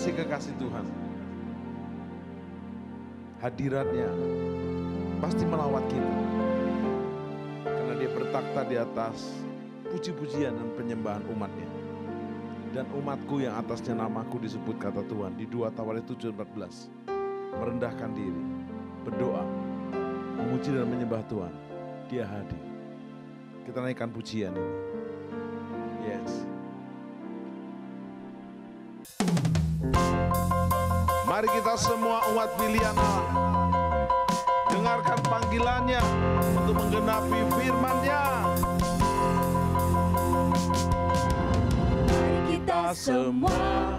kekasih-kekasih Tuhan, hadiratnya pasti melawat kita. Karena dia bertakhta di atas puji-pujian dan penyembahan umatnya. Dan umatku yang atasnya namaku disebut, kata Tuhan di 2 Tawarik 7:14, merendahkan diri, berdoa, memuji dan menyembah Tuhan, dia hadir. Kita naikkan pujian ini. Yes. Mari kita semua umat pilihan Allah, dengarkan panggilannya untuk menggenapi firman-Nya. Mari kita semua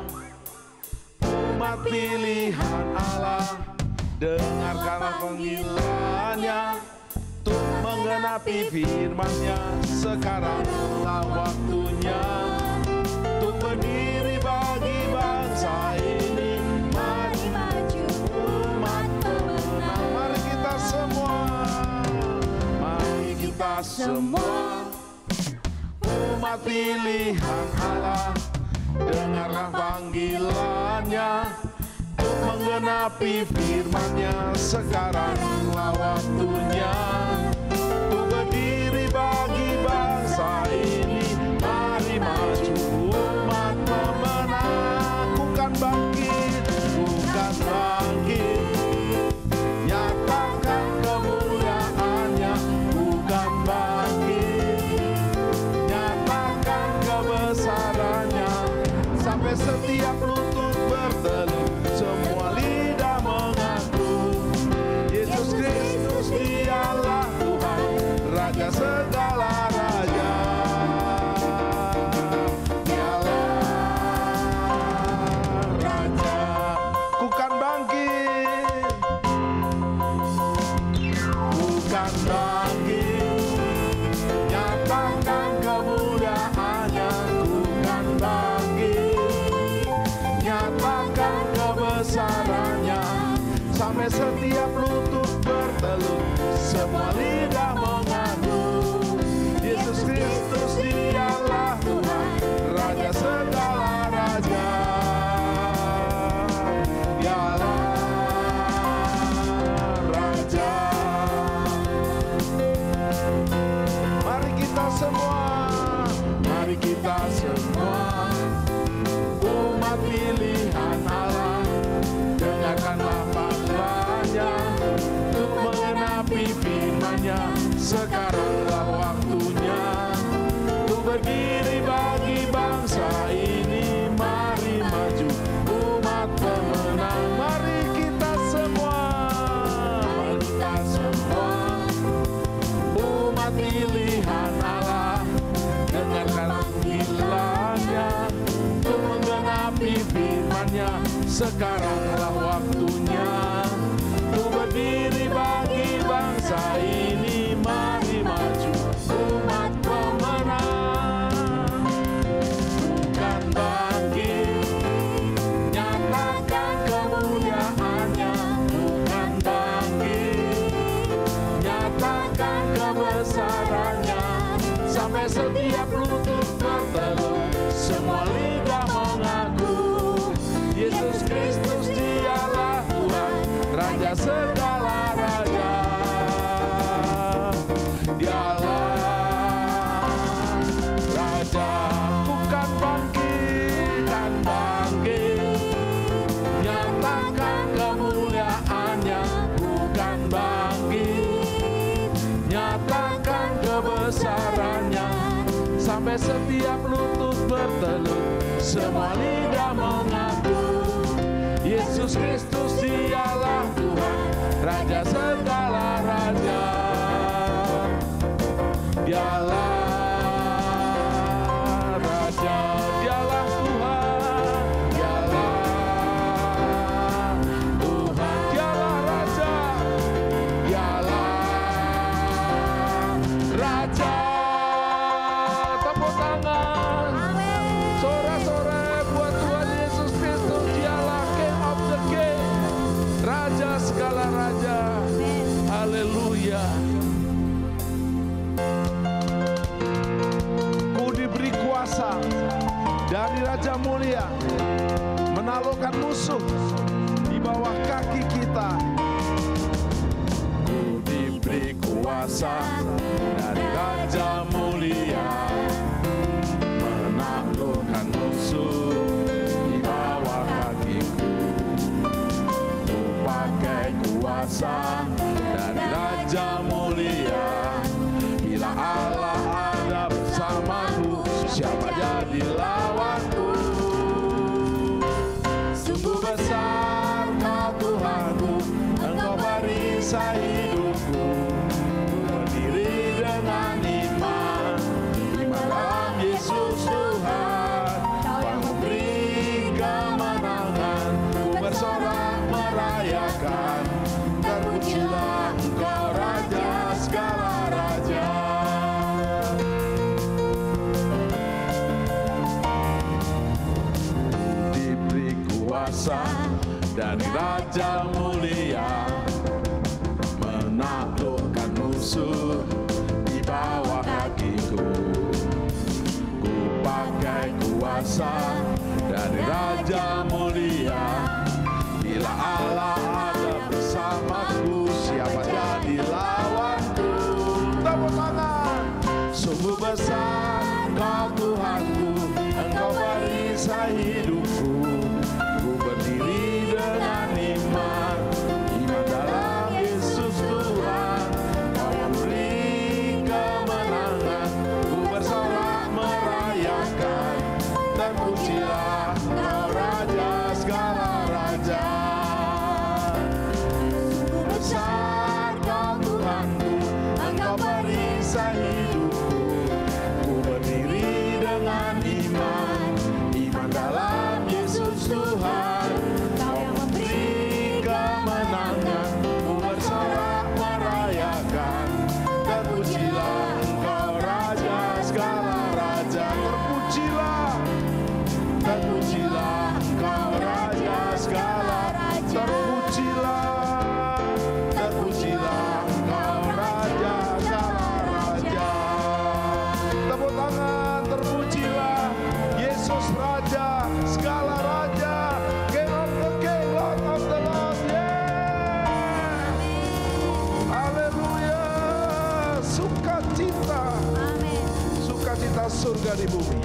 umat pilihan Allah, dengarkanlah panggilannya untuk menggenapi firman-Nya. Sekaranglah waktunya untuk berdiri bagi bangsa ini. Mari maju umat pemenang. Mari kita semua, mari kita semua umat pilihan Allah, dengarlah panggilannya untuk menggenapi firman-Nya. Sekaranglah waktunya untuk berdiri bagi bangsa ini. Mari maju umat pemenang. Bukan bangkit, bukan bangkit, nyatakan kemuliaan-Nya. Bukan bangkit, nyatakan kebesaran-Nya. Sampai setiap lutut bertelut, semua lidah mengaku Yesus Kristus dialah Tuhan, Raja segala raja. Dialah Raja. Bukan bangkit, bukan bangkit, nyatakan kemuliaan-Nya. Bukan bangkit, nyatakan kebesaran-Nya. Sampai setiap lutut bertelut, semua lidah mengaku Yesus Kristus dialah Tuhan, Raja segala raja. Dialah Raja. Mari kita semua, mari kita semua umat pilihan Allah, dengarkanlah panggilannya untuk menggenapi firman-Nya. Sekaranglah waktunya untuk berdiri bagi bangsa ini. Mari maju umat pemenang. Mari kita semua, mari kita semua umat pilihan Allah, dengarkanlah panggilannya untuk menggenapi firman-Nya. Sekaranglah waktunya untuk berdiri bagi bangsa ini. Mari maju umat pemenang. Bukan bangkit, nyatakan kemuliaan-Nya. Bukan bangkit, nyatakan kebesaran-Nya. Sampai setiap lutut bertelut, semua lidah mengaku Yesus Kristus dialah Tuhan, Raja segala raja. Dialah Raja. Bukan bangkit, bukan bangkit, nyatakan kemuliaan-Nya. Bukan bangkit, nyatakan kebesaran-Nya. Sampai setiap lutut bertelut, semua lidah mengaku Yesus Kristus dialah Tuhan, Raja segala raja. Dialah Raja, dialah Tuhan, dialah Tuhan, dialah Raja, dialah Raja. Tepuk tangan, sorak-sorai buat Tuhan Yesus Kristus. Dialah King of the King, Raja segala raja. Haleluya. Ku diberi kuasa dari Raja Mulia menaklukkan menaklukkan musuh di bawah kaki kita. Ku diberi kuasa dari Raja Mulia, menaklukkan musuh di bawah kakiku. Ku pakai kuasa dari Raja Mulia. Bila Allah ada bersamaku, siapa jadi lawanku? Sungguh besar Kau Tuhanku, Engkau perisai hidupku. Ku berdiri dengan iman, iman dalam Yesus Tuhan. Kau yang memberi kemenangan, ku bersorak merayakan. Terpujilah Engkau Raja segala raja. Diberi kuasa dari Raja Mulia, menaklukkan musuh di bawah kakiku. Ku pakai kuasa dari Raja Mulia. Bila Allah ada bersamaku, siapa jadi lawanku? Tepuk tangan. Sungguh besar Kau Tuhanku, Engkau perisai hidupku. Ku berdiri dengan iman, iman dalam Yesus Tuhan. Kau yang beri kemenangan, ku bersorak merayakan. Terpujilah Kau Raja segala raja. Sungguh besar Kau Tuhanku, Engkau perisai hidupku. Ku berdiri dengan iman, iman dalam Yesus Tuhan. Kau yang memberi kemenangan, ku bersorak merayakan. Terpujilah Engkau Raja segala raja. Terpujilah, terpujilah Engkau Raja segala raja. Terpujilah, terpujilah Engkau Raja segala raja. Tepuk tangan, terpujilah Yesus Raja segala raja. King of the King, Lord of the Lord. Yeah. Haleluya. Sukacita, sukacita surga di bumi.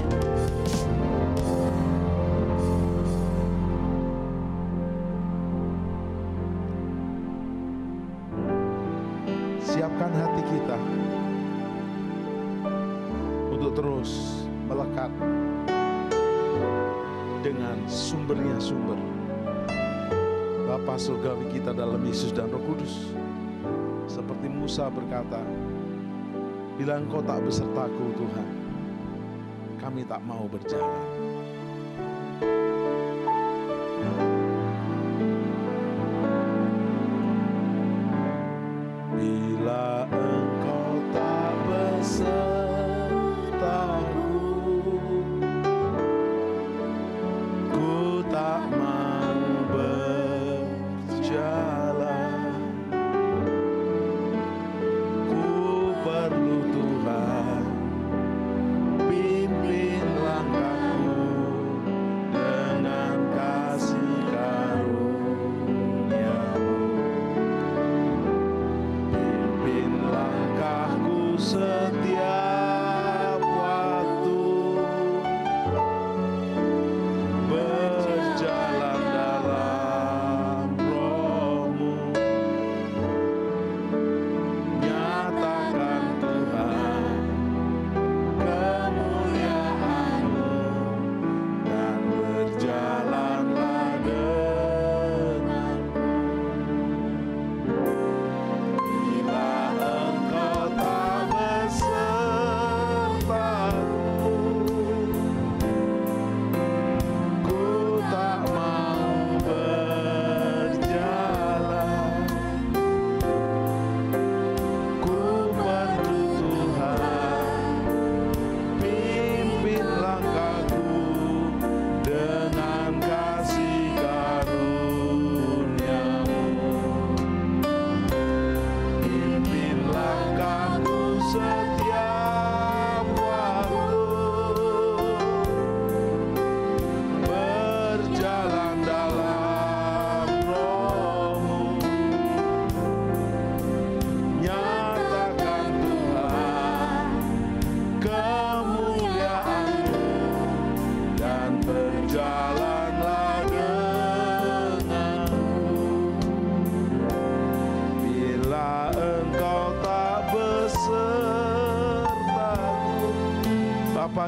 Siapkan hati kita untuk terus melekat dengan sumbernya sumber Bapa surgawi kita dalam Yesus dan Roh Kudus. Seperti Musa berkata, bila Engkau tak besertaku Tuhan, kami tak mau berjalan. Bila Engkau tak besertaku, ku tak mau berjalan. Ku perlu Tuhan, pimpin langkahku.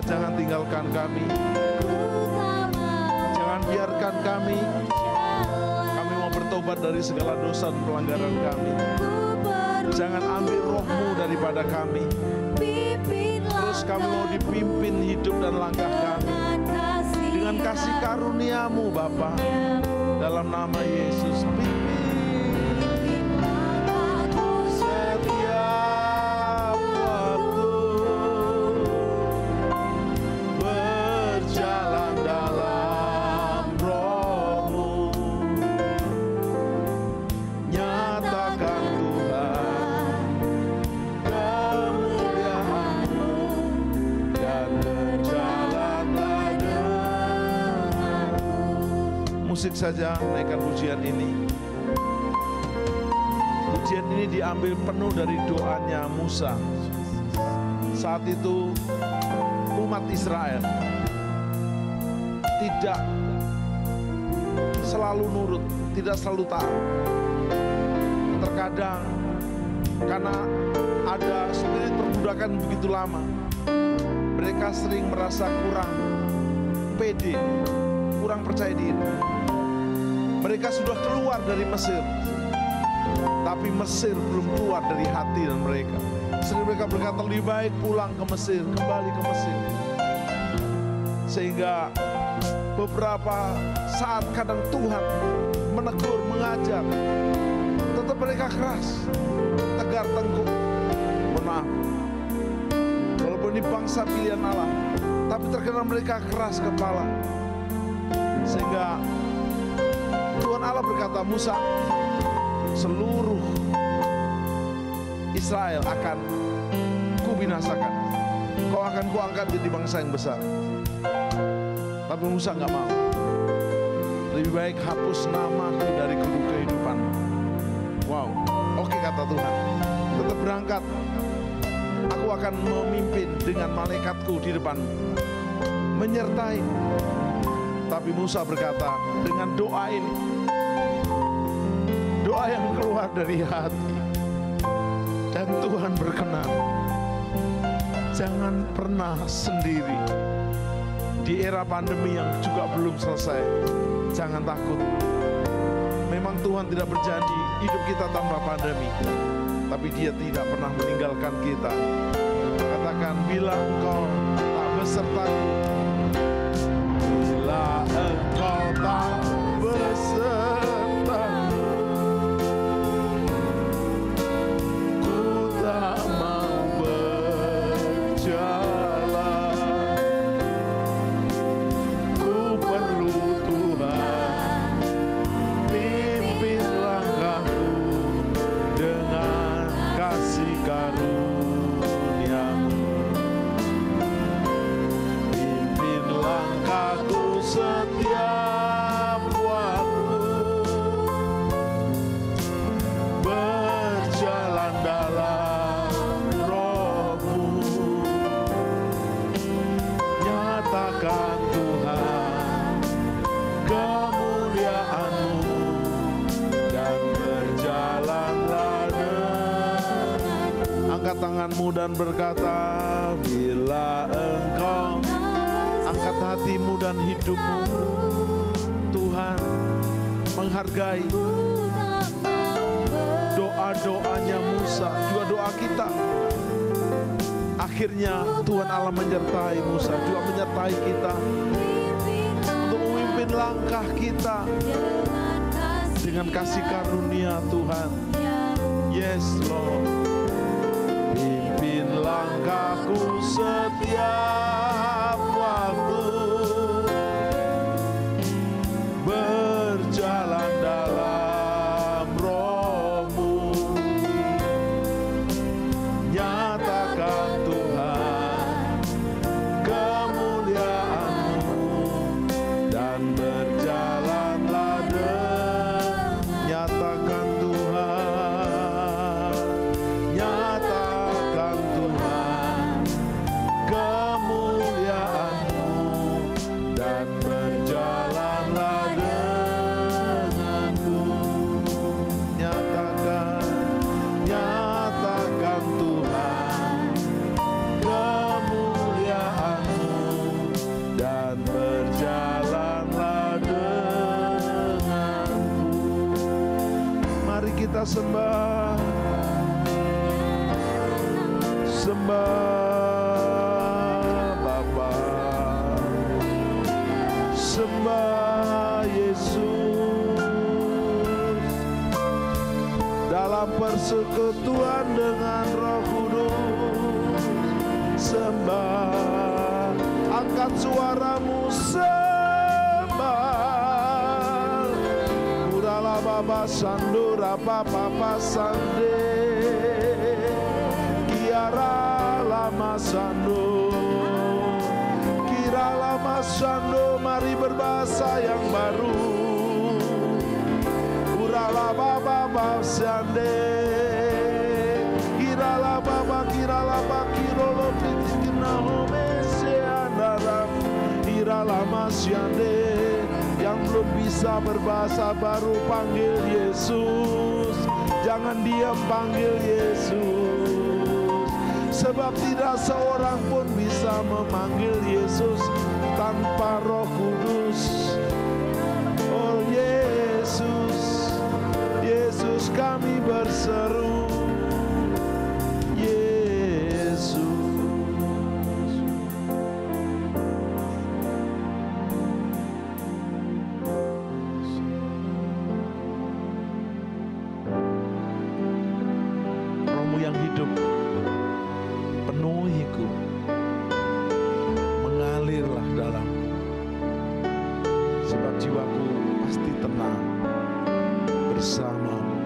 Bapa, jangan tinggalkan kami. Jangan biarkan kami mau bertobat dari segala dosa dan pelanggaran kami. Jangan ambil roh-Mu daripada kami. Terus kami mau dipimpin hidup dan langkah kami dengan kasih karunia-Mu Bapa. Dalam nama Yesus, setiap waktu berjalan dalam Roh-Mu, nyatakan Tuhan kemuliaan-Mu dan berjalanlah denganmu. Musik saja, naikkan pujian ini. Pujian ini diambil penuh dari doanya Musa. Saat itu umat Israel tidak selalu nurut, tidak selalu taat. Terkadang karena ada spirit perbudakan begitu lama, mereka sering merasa kurang pede, kurang percaya diri. Mereka sudah keluar dari Mesir, tapi Mesir belum keluar dari hati dan mereka. Sering mereka berkata, lebih baik pulang ke Mesir, kembali ke Mesir. Sehingga beberapa saat kadang Tuhan menegur, mengajar, tetap mereka keras, tegar tengkuk. Mohon maaf, walaupun ini bangsa pilihan Allah, tapi terkadang mereka keras kepala. Sehingga Tuhan Allah berkata, Musa, seluruh Israel akan kubinasakan. Kau akan kuangkat jadi bangsa yang besar. Tapi Musa nggak mau. Lebih baik hapus namaku dari kubu kehidupan. Wow, oke kata Tuhan. Tetap berangkat. Aku akan memimpin dengan malaikatku di depan, menyertai. Tapi Musa berkata dengan doa ini, doa yang keluar dari hati, dan Tuhan berkenan. Jangan pernah sendiri di era pandemi yang juga belum selesai. Jangan takut. Memang Tuhan tidak berjanji hidup kita tanpa pandemi, tapi Dia tidak pernah meninggalkan kita. Katakan, bila engkau tak besertaku, bila engkau tak besertaku, ku tak mau berjalan. Ku perlu Tuhan, pimpin langkahku dengan kasih karunia-Mu. Pimpin langkahku setiap waktu, berjalan dalam Roh-Mu. Nyatakan Tuhan kemuliaan-Mu dan berjalanlah denganmu. Angkat tanganmu dan berkata, bila engkau angkat hatimu dan hidupmu, Tuhan menghargai doa-doanya Musa, juga doa kita. Akhirnya Tuhan Allah menyertai Musa, juga menyertai kita untuk memimpin langkah kita dengan kasih karunia Tuhan. Yes Lord, pimpin langkahku setiap waktu, berjalan dalam Roh-Mu. Nyatakan Tuhan kemuliaan-Mu dan berjalanlah nyatakan Tuhan, nyatakan Tuhan kemuliaan-Mu kita sembah. Sembah Bapa, sembah Yesus. Dalam persekutuan dengan Roh Kudus, sembah, angkat suaramu, sembah. Urala Baba Sandura Papa Sande, Kiara Lama Sando, Kira Lama Sando, mari berbahasa yang baru. Urala Baba Sande, Kirala Baba Kirolo Pitikina Homese Andaram, Irala Masyande. Yang belum bisa berbahasa baru, panggil Yesus. Jangan diam, panggil Yesus. Sebab tidak seorang pun bisa memanggil Yesus tanpa Roh Kudus. Oh Yesus, Yesus kami berseru, Yesus. Rohmu yang hidup penuhiku, mengalirlah dalamku, sebab jiwaku pasti tenang bersamamu.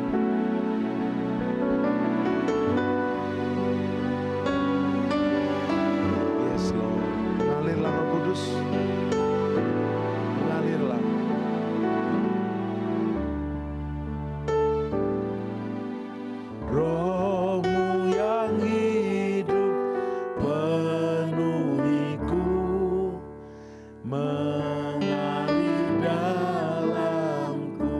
Yes Lord, mengalirlah Roh Kudus, mengalirlah. Rohmu yang hidup penuhiku, mengalir dalamku,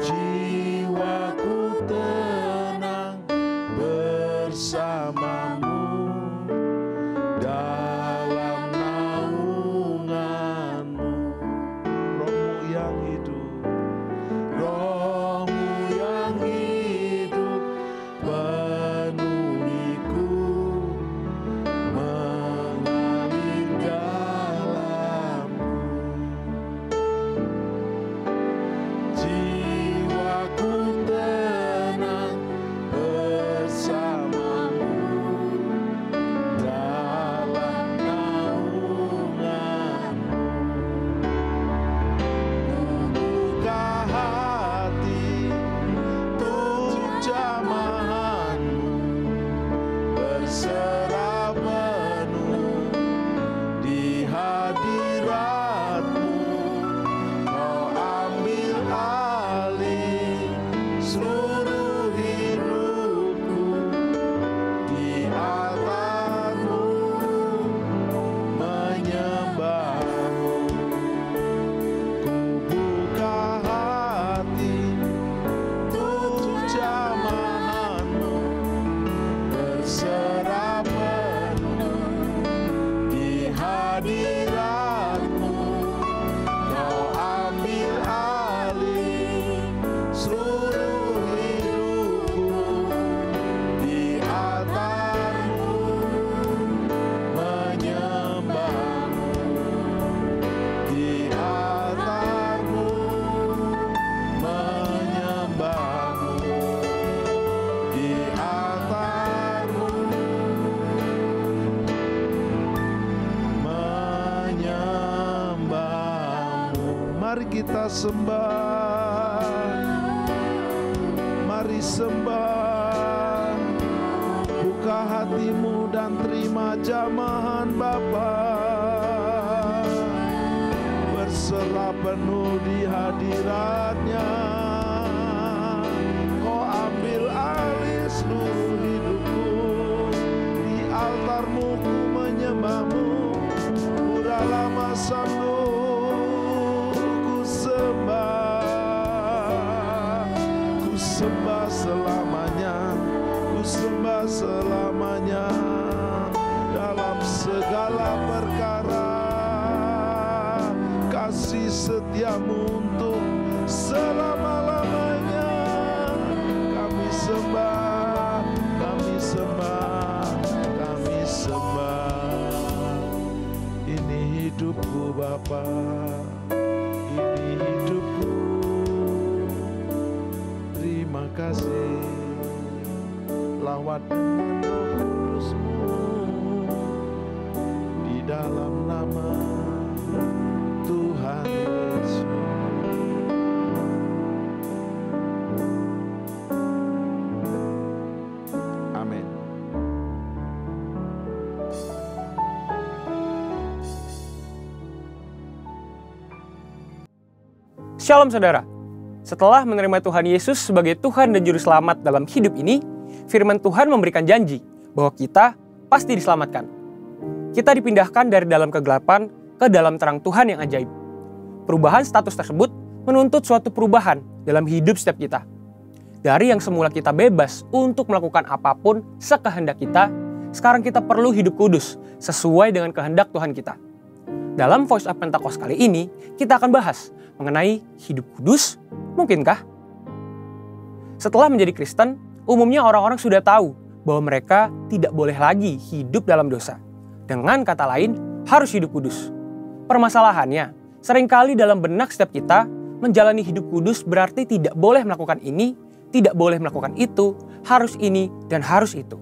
jiwaku tenang bersamamu dalam naunganmu. Rohmu yang hidup, Rohmu yang hidup penuhiku, mengalir dalamku, jiwaku tenang bersamamu dalam naunganmu. Buka hati untuk jamahanmu, berserah penuh di hadiratmu. Kau ambil alih seluruh hidupku, di altarmu menyembahmu. Ku buka hati untuk jamahanmu, berserah penuh di hadiratmu. Kau ambil alih seluruh hidupku, di altarmu menyembahmu, di altarmu menyembahmu, di altarmu menyembahmu. Mari kita sembah, mari sembah. Buka hatimu dan terima jamahan Bapa, berserah penuh di hadiratnya. Kau ambil alih seluruh hidupku, di altarmu ku menyembahmu. Urala Masando, ku sembah selamanya, ku sembah selamanya dalam segala perkara. Kasih setiamu untuk Bapa, ini hidupku. Terima kasih, lawat dengan Roh Kudus-Mu di dalam nama Tuhan Yesus. Amin. Shalom saudara. Setelah menerima Tuhan Yesus sebagai Tuhan dan Juru Selamat dalam hidup ini, firman Tuhan memberikan janji bahwa kita pasti diselamatkan. Kita dipindahkan dari dalam kegelapan ke dalam terang Tuhan yang ajaib. Perubahan status tersebut menuntut suatu perubahan dalam hidup setiap kita. Dari yang semula kita bebas untuk melakukan apapun sekehendak kita, sekarang kita perlu hidup kudus sesuai dengan kehendak Tuhan kita. Dalam Voice of Pentecost kali ini, kita akan bahas mengenai hidup kudus, mungkinkah? Setelah menjadi Kristen, umumnya orang-orang sudah tahu bahwa mereka tidak boleh lagi hidup dalam dosa. Dengan kata lain, harus hidup kudus. Permasalahannya, seringkali dalam benak setiap kita, menjalani hidup kudus berarti tidak boleh melakukan ini, tidak boleh melakukan itu, harus ini, dan harus itu.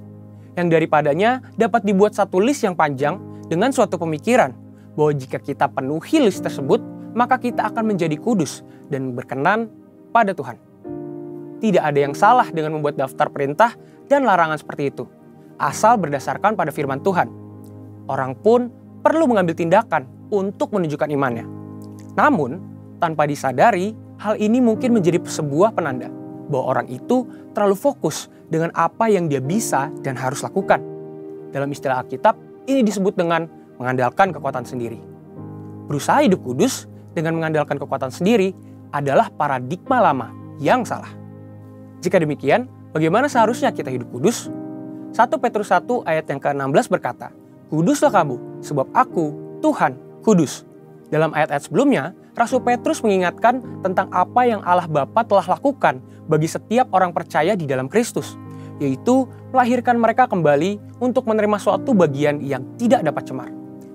Yang daripadanya dapat dibuat satu list yang panjang dengan suatu pemikiran bahwa jika kita penuhi list tersebut, maka kita akan menjadi kudus dan berkenan pada Tuhan. Tidak ada yang salah dengan membuat daftar perintah dan larangan seperti itu, asal berdasarkan pada firman Tuhan. Orang pun perlu mengambil tindakan untuk menunjukkan imannya. Namun, tanpa disadari, hal ini mungkin menjadi sebuah penanda bahwa orang itu terlalu fokus dengan apa yang dia bisa dan harus lakukan. Dalam istilah Alkitab, ini disebut dengan mengandalkan kekuatan sendiri. Berusaha hidup kudus dengan mengandalkan kekuatan sendiri adalah paradigma lama yang salah. Jika demikian, bagaimana seharusnya kita hidup kudus? 1 Petrus 1 ayat yang ke-16 berkata, "Kuduslah kamu, sebab aku, Tuhan, kudus." Dalam ayat-ayat sebelumnya, Rasul Petrus mengingatkan tentang apa yang Allah Bapa telah lakukan bagi setiap orang percaya di dalam Kristus, yaitu melahirkan mereka kembali untuk menerima suatu bagian yang tidak dapat cemar.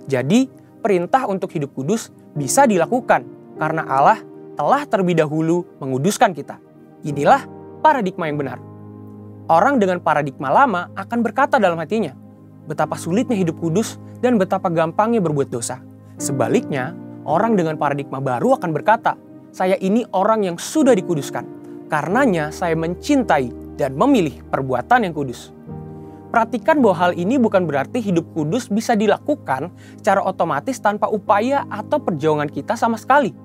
Jadi, perintah untuk hidup kudus bisa dilakukan karena Allah telah terlebih dahulu menguduskan kita. Inilah paradigma yang benar. Orang dengan paradigma lama akan berkata dalam hatinya, betapa sulitnya hidup kudus dan betapa gampangnya berbuat dosa. Sebaliknya, orang dengan paradigma baru akan berkata, saya ini orang yang sudah dikuduskan. Karenanya saya mencintai dan memilih perbuatan yang kudus. Perhatikan bahwa hal ini bukan berarti hidup kudus bisa dilakukan secara otomatis tanpa upaya atau perjuangan kita sama sekali.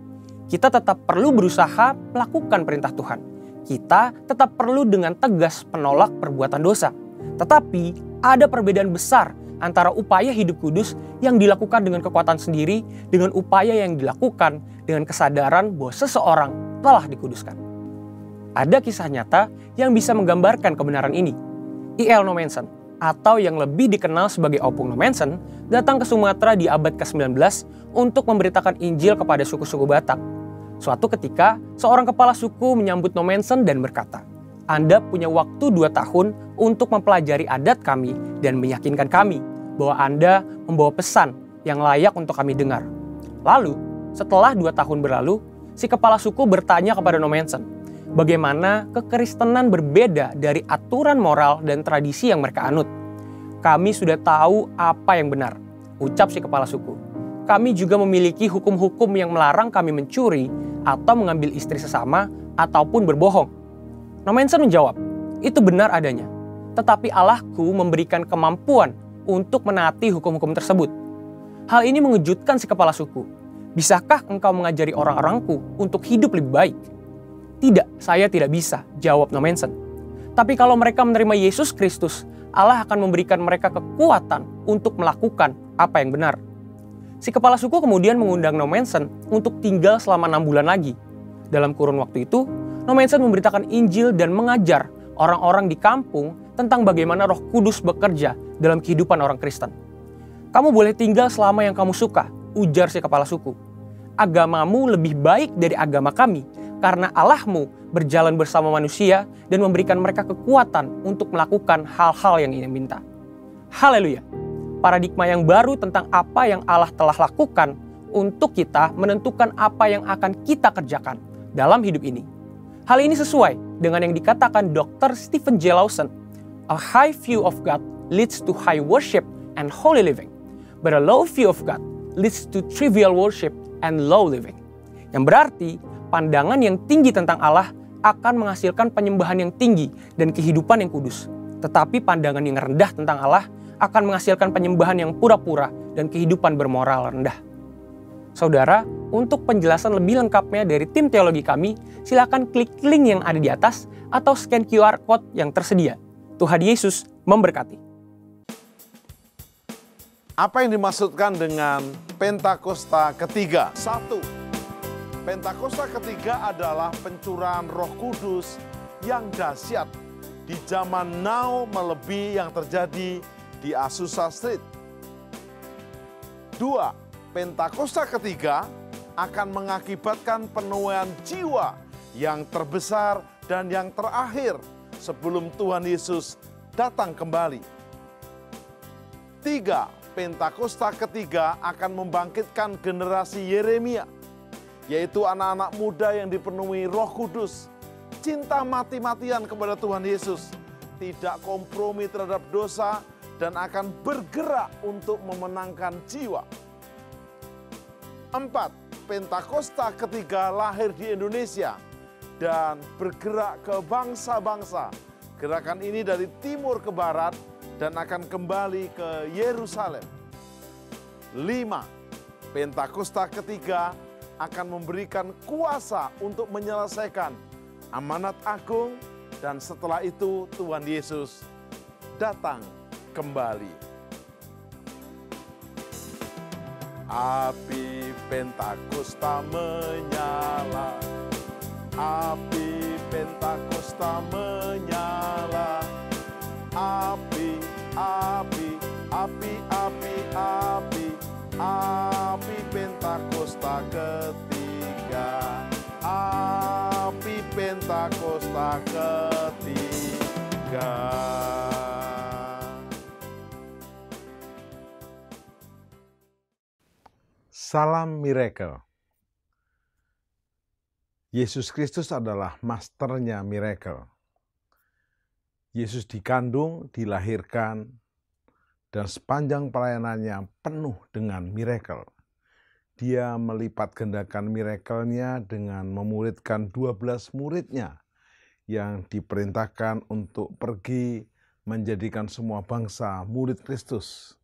Kita tetap perlu berusaha melakukan perintah Tuhan. Kita tetap perlu dengan tegas menolak perbuatan dosa. Tetapi ada perbedaan besar antara upaya hidup kudus yang dilakukan dengan kekuatan sendiri dengan upaya yang dilakukan dengan kesadaran bahwa seseorang telah dikuduskan. Ada kisah nyata yang bisa menggambarkan kebenaran ini. I.L. Nommensen, atau yang lebih dikenal sebagai Opung Nommensen, datang ke Sumatera di abad ke-19 untuk memberitakan Injil kepada suku-suku Batak. Suatu ketika, seorang kepala suku menyambut Nommensen dan berkata, "Anda punya waktu 2 tahun untuk mempelajari adat kami dan meyakinkan kami bahwa Anda membawa pesan yang layak untuk kami dengar." Lalu, setelah 2 tahun berlalu, si kepala suku bertanya kepada Nommensen, bagaimana kekristenan berbeda dari aturan moral dan tradisi yang mereka anut. "Kami sudah tahu apa yang benar," ucap si kepala suku. "Kami juga memiliki hukum-hukum yang melarang kami mencuri atau mengambil istri sesama ataupun berbohong." Nommensen menjawab, "Itu benar adanya. Tetapi Allahku memberikan kemampuan untuk menaati hukum-hukum tersebut." Hal ini mengejutkan si kepala suku. "Bisakah engkau mengajari orang-orangku untuk hidup lebih baik?" "Tidak, saya tidak bisa," jawab Nommensen. "Tapi kalau mereka menerima Yesus Kristus, Allah akan memberikan mereka kekuatan untuk melakukan apa yang benar." Si kepala suku kemudian mengundang Nommensen untuk tinggal selama 6 bulan lagi. Dalam kurun waktu itu, Nommensen memberitakan Injil dan mengajar orang-orang di kampung tentang bagaimana Roh Kudus bekerja dalam kehidupan orang Kristen. "Kamu boleh tinggal selama yang kamu suka," ujar si kepala suku. "Agamamu lebih baik dari agama kami, karena Allahmu berjalan bersama manusia dan memberikan mereka kekuatan untuk melakukan hal-hal yang ia minta." Haleluya! Paradigma yang baru tentang apa yang Allah telah lakukan untuk kita menentukan apa yang akan kita kerjakan dalam hidup ini. Hal ini sesuai dengan yang dikatakan Dr. Stephen J. Lawson, "A high view of God leads to high worship and holy living, but a low view of God leads to trivial worship and low living." Yang berarti, pandangan yang tinggi tentang Allah akan menghasilkan penyembahan yang tinggi dan kehidupan yang kudus. Tetapi pandangan yang rendah tentang Allah akan menghasilkan penyembahan yang pura-pura dan kehidupan bermoral rendah. Saudara, untuk penjelasan lebih lengkapnya dari tim teologi kami, silakan klik link yang ada di atas atau scan QR Code yang tersedia. Tuhan Yesus memberkati. Apa yang dimaksudkan dengan Pentakosta ketiga? 1. Pentakosta ketiga adalah pencurahan Roh Kudus yang dahsyat di zaman now melebihi yang terjadi di Azusa Street. 2. Pentakosta ketiga akan mengakibatkan penuaian jiwa yang terbesar dan yang terakhir sebelum Tuhan Yesus datang kembali. 3. Pentakosta ketiga akan membangkitkan generasi Yeremia, yaitu anak-anak muda yang dipenuhi Roh Kudus, cinta mati-matian kepada Tuhan Yesus, tidak kompromi terhadap dosa, dan akan bergerak untuk memenangkan jiwa. 4. Pentakosta ketiga lahir di Indonesia dan bergerak ke bangsa-bangsa. Gerakan ini dari timur ke barat dan akan kembali ke Yerusalem. 5. Pentakosta ketiga akan memberikan kuasa untuk menyelesaikan amanat agung, dan setelah itu Tuhan Yesus datang kembali. Api Pentakosta menyala, api Pentakosta menyala, api, api, api, api, api, api Pentakosta ketiga, api Pentakosta ketiga. Salam miracle. Yesus Kristus adalah masternya miracle. Yesus dikandung, dilahirkan, dan sepanjang pelayanannya penuh dengan miracle. Dia melipat gandakan miracle-nya dengan memuridkan 12 muridnya yang diperintahkan untuk pergi menjadikan semua bangsa murid Kristus.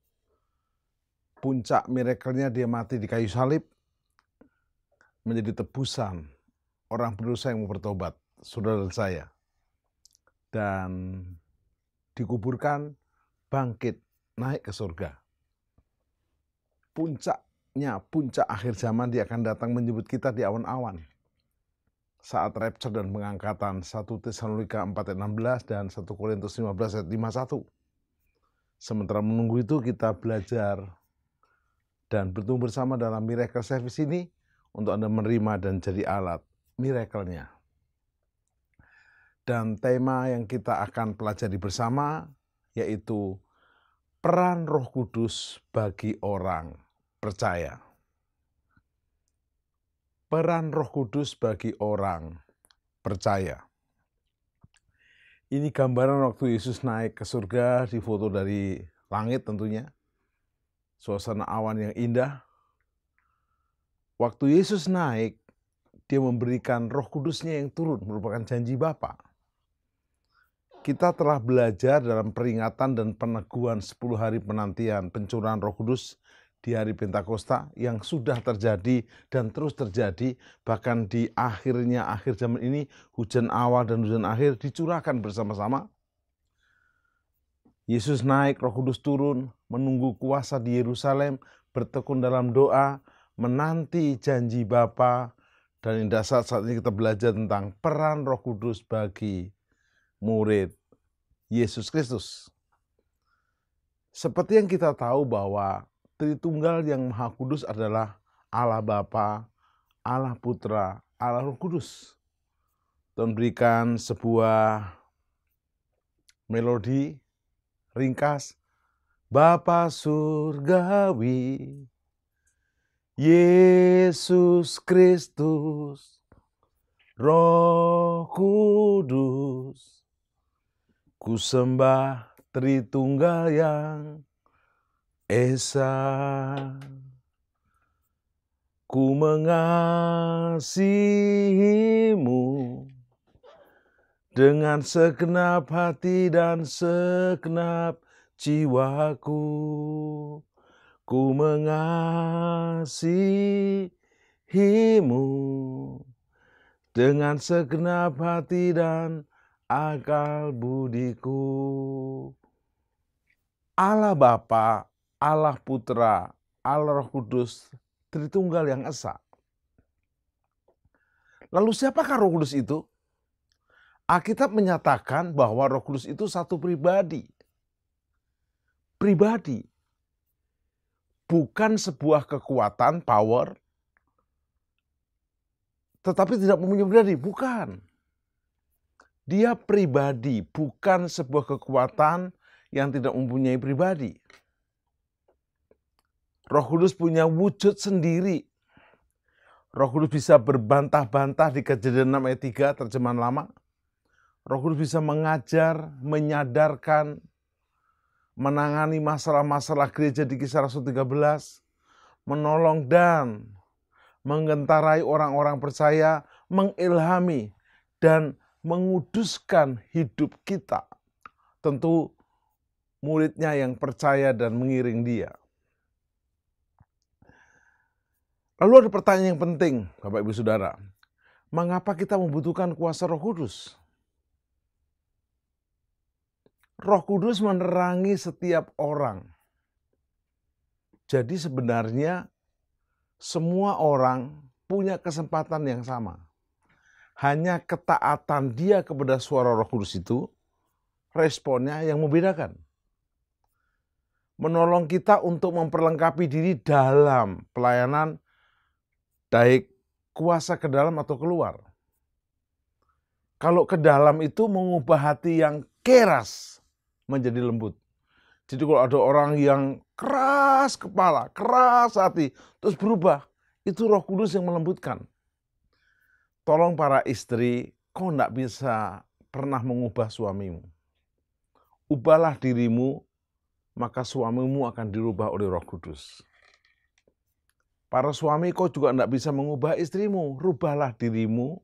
Puncak miracle-nya dia mati di kayu salib, menjadi tebusan orang berdosa yang mau bertobat, saudara dan saya. Dan dikuburkan, bangkit, naik ke surga. Puncaknya, puncak akhir zaman, dia akan datang menjemput kita di awan-awan. Saat rapture dan pengangkatan 1 Tesalonika 4 ayat 16 dan 1 Korintus 15 ayat 51. Sementara menunggu itu kita belajar dan bertumbuh bersama dalam miracle service ini untuk Anda menerima dan jadi alat miracle-nya. Dan tema yang kita akan pelajari bersama yaitu peran Roh Kudus bagi orang percaya. Peran Roh Kudus bagi orang percaya. Ini gambaran waktu Yesus naik ke surga, difoto dari langit tentunya. Suasana awan yang indah. Waktu Yesus naik, dia memberikan Roh Kudusnya yang turun, merupakan janji Bapa. Kita telah belajar dalam peringatan dan peneguhan 10 hari penantian pencurahan Roh Kudus di hari Pentakosta yang sudah terjadi dan terus terjadi, bahkan di akhir zaman ini hujan awal dan hujan akhir dicurahkan bersama-sama. Yesus naik, Roh Kudus turun, menunggu kuasa di Yerusalem, bertekun dalam doa, menanti janji Bapa, dan indah saat ini kita belajar tentang peran Roh Kudus bagi murid Yesus Kristus. Seperti yang kita tahu bahwa Tritunggal yang Maha Kudus adalah Allah Bapa, Allah Putra, Allah Roh Kudus. Tuhan berikan sebuah melodi ringkas. Bapa surgawi Yesus Kristus, Roh Kudus, ku sembah Tritunggal yang Esa. Ku mengasihimu dengan segenap hati dan segenap jiwaku. Ku mengasihimu dengan segenap hati dan akal budiku. Allah Bapa, Allah Putra, Allah Roh Kudus, Tritunggal yang Esa. Lalu siapakah Roh Kudus itu? Alkitab menyatakan bahwa Roh Kudus itu satu pribadi. Pribadi. Bukan sebuah kekuatan, power, tetapi tidak mempunyai pribadi. Bukan. Dia pribadi, bukan sebuah kekuatan yang tidak mempunyai pribadi. Roh Kudus punya wujud sendiri. Roh Kudus bisa berbantah-bantah di Kejadian 6 ayat 3 terjemahan lama. Roh Kudus bisa mengajar, menyadarkan, menangani masalah-masalah gereja di Kisah Rasul 13, menolong dan menggentarai orang-orang percaya, mengilhami dan menguduskan hidup kita. Tentu muridnya yang percaya dan mengiring dia. Lalu ada pertanyaan yang penting, Bapak Ibu Saudara. Mengapa kita membutuhkan kuasa Roh Kudus? Roh Kudus menerangi setiap orang. Jadi sebenarnya semua orang punya kesempatan yang sama. Hanya ketaatan dia kepada suara Roh Kudus itu, responnya yang membedakan. Menolong kita untuk memperlengkapi diri dalam pelayanan, baik kuasa ke dalam atau keluar. Kalau ke dalam itu mengubah hati yang keras menjadi lembut. Jadi kalau ada orang yang keras kepala, keras hati, terus berubah, itu Roh Kudus yang melembutkan. Tolong para istri, kau tidak bisa pernah mengubah suamimu. Ubahlah dirimu, maka suamimu akan dirubah oleh Roh Kudus. Para suami, kau juga tidak bisa mengubah istrimu. Rubahlah dirimu,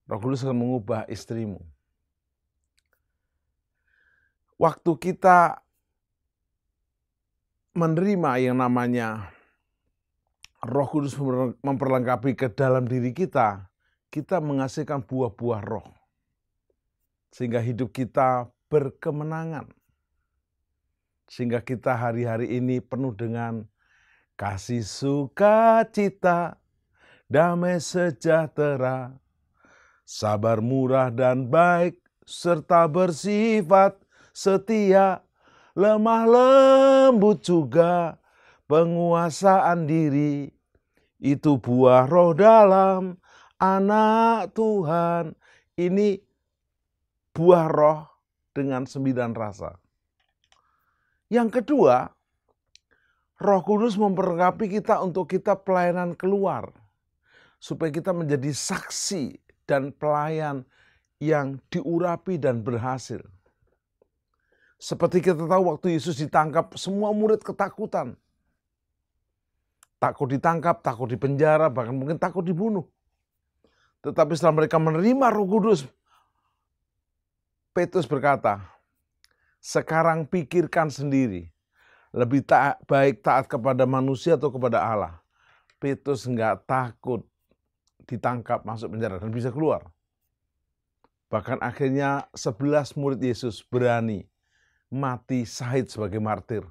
Roh Kudus akan mengubah istrimu. Waktu kita menerima yang namanya Roh Kudus memperlengkapi ke dalam diri kita, kita menghasilkan buah-buah roh. Sehingga hidup kita berkemenangan. Sehingga kita hari-hari ini penuh dengan kasih sukacita, damai sejahtera, sabar murah dan baik, serta bersifat setia, lemah lembut juga, penguasaan diri. Itu buah roh dalam anak Tuhan. Ini buah roh dengan 9 rasa. Yang kedua, Roh Kudus memperlengkapi kita untuk kita pelayanan keluar. Supaya kita menjadi saksi dan pelayan yang diurapi dan berhasil. Seperti kita tahu waktu Yesus ditangkap, semua murid ketakutan. Takut ditangkap, takut dipenjara, bahkan mungkin takut dibunuh. Tetapi setelah mereka menerima Roh Kudus, Petrus berkata, sekarang pikirkan sendiri. Lebih baik taat kepada manusia atau kepada Allah. Petrus enggak takut ditangkap, masuk penjara dan bisa keluar. Bahkan akhirnya 11 murid Yesus berani mati syahid sebagai martir.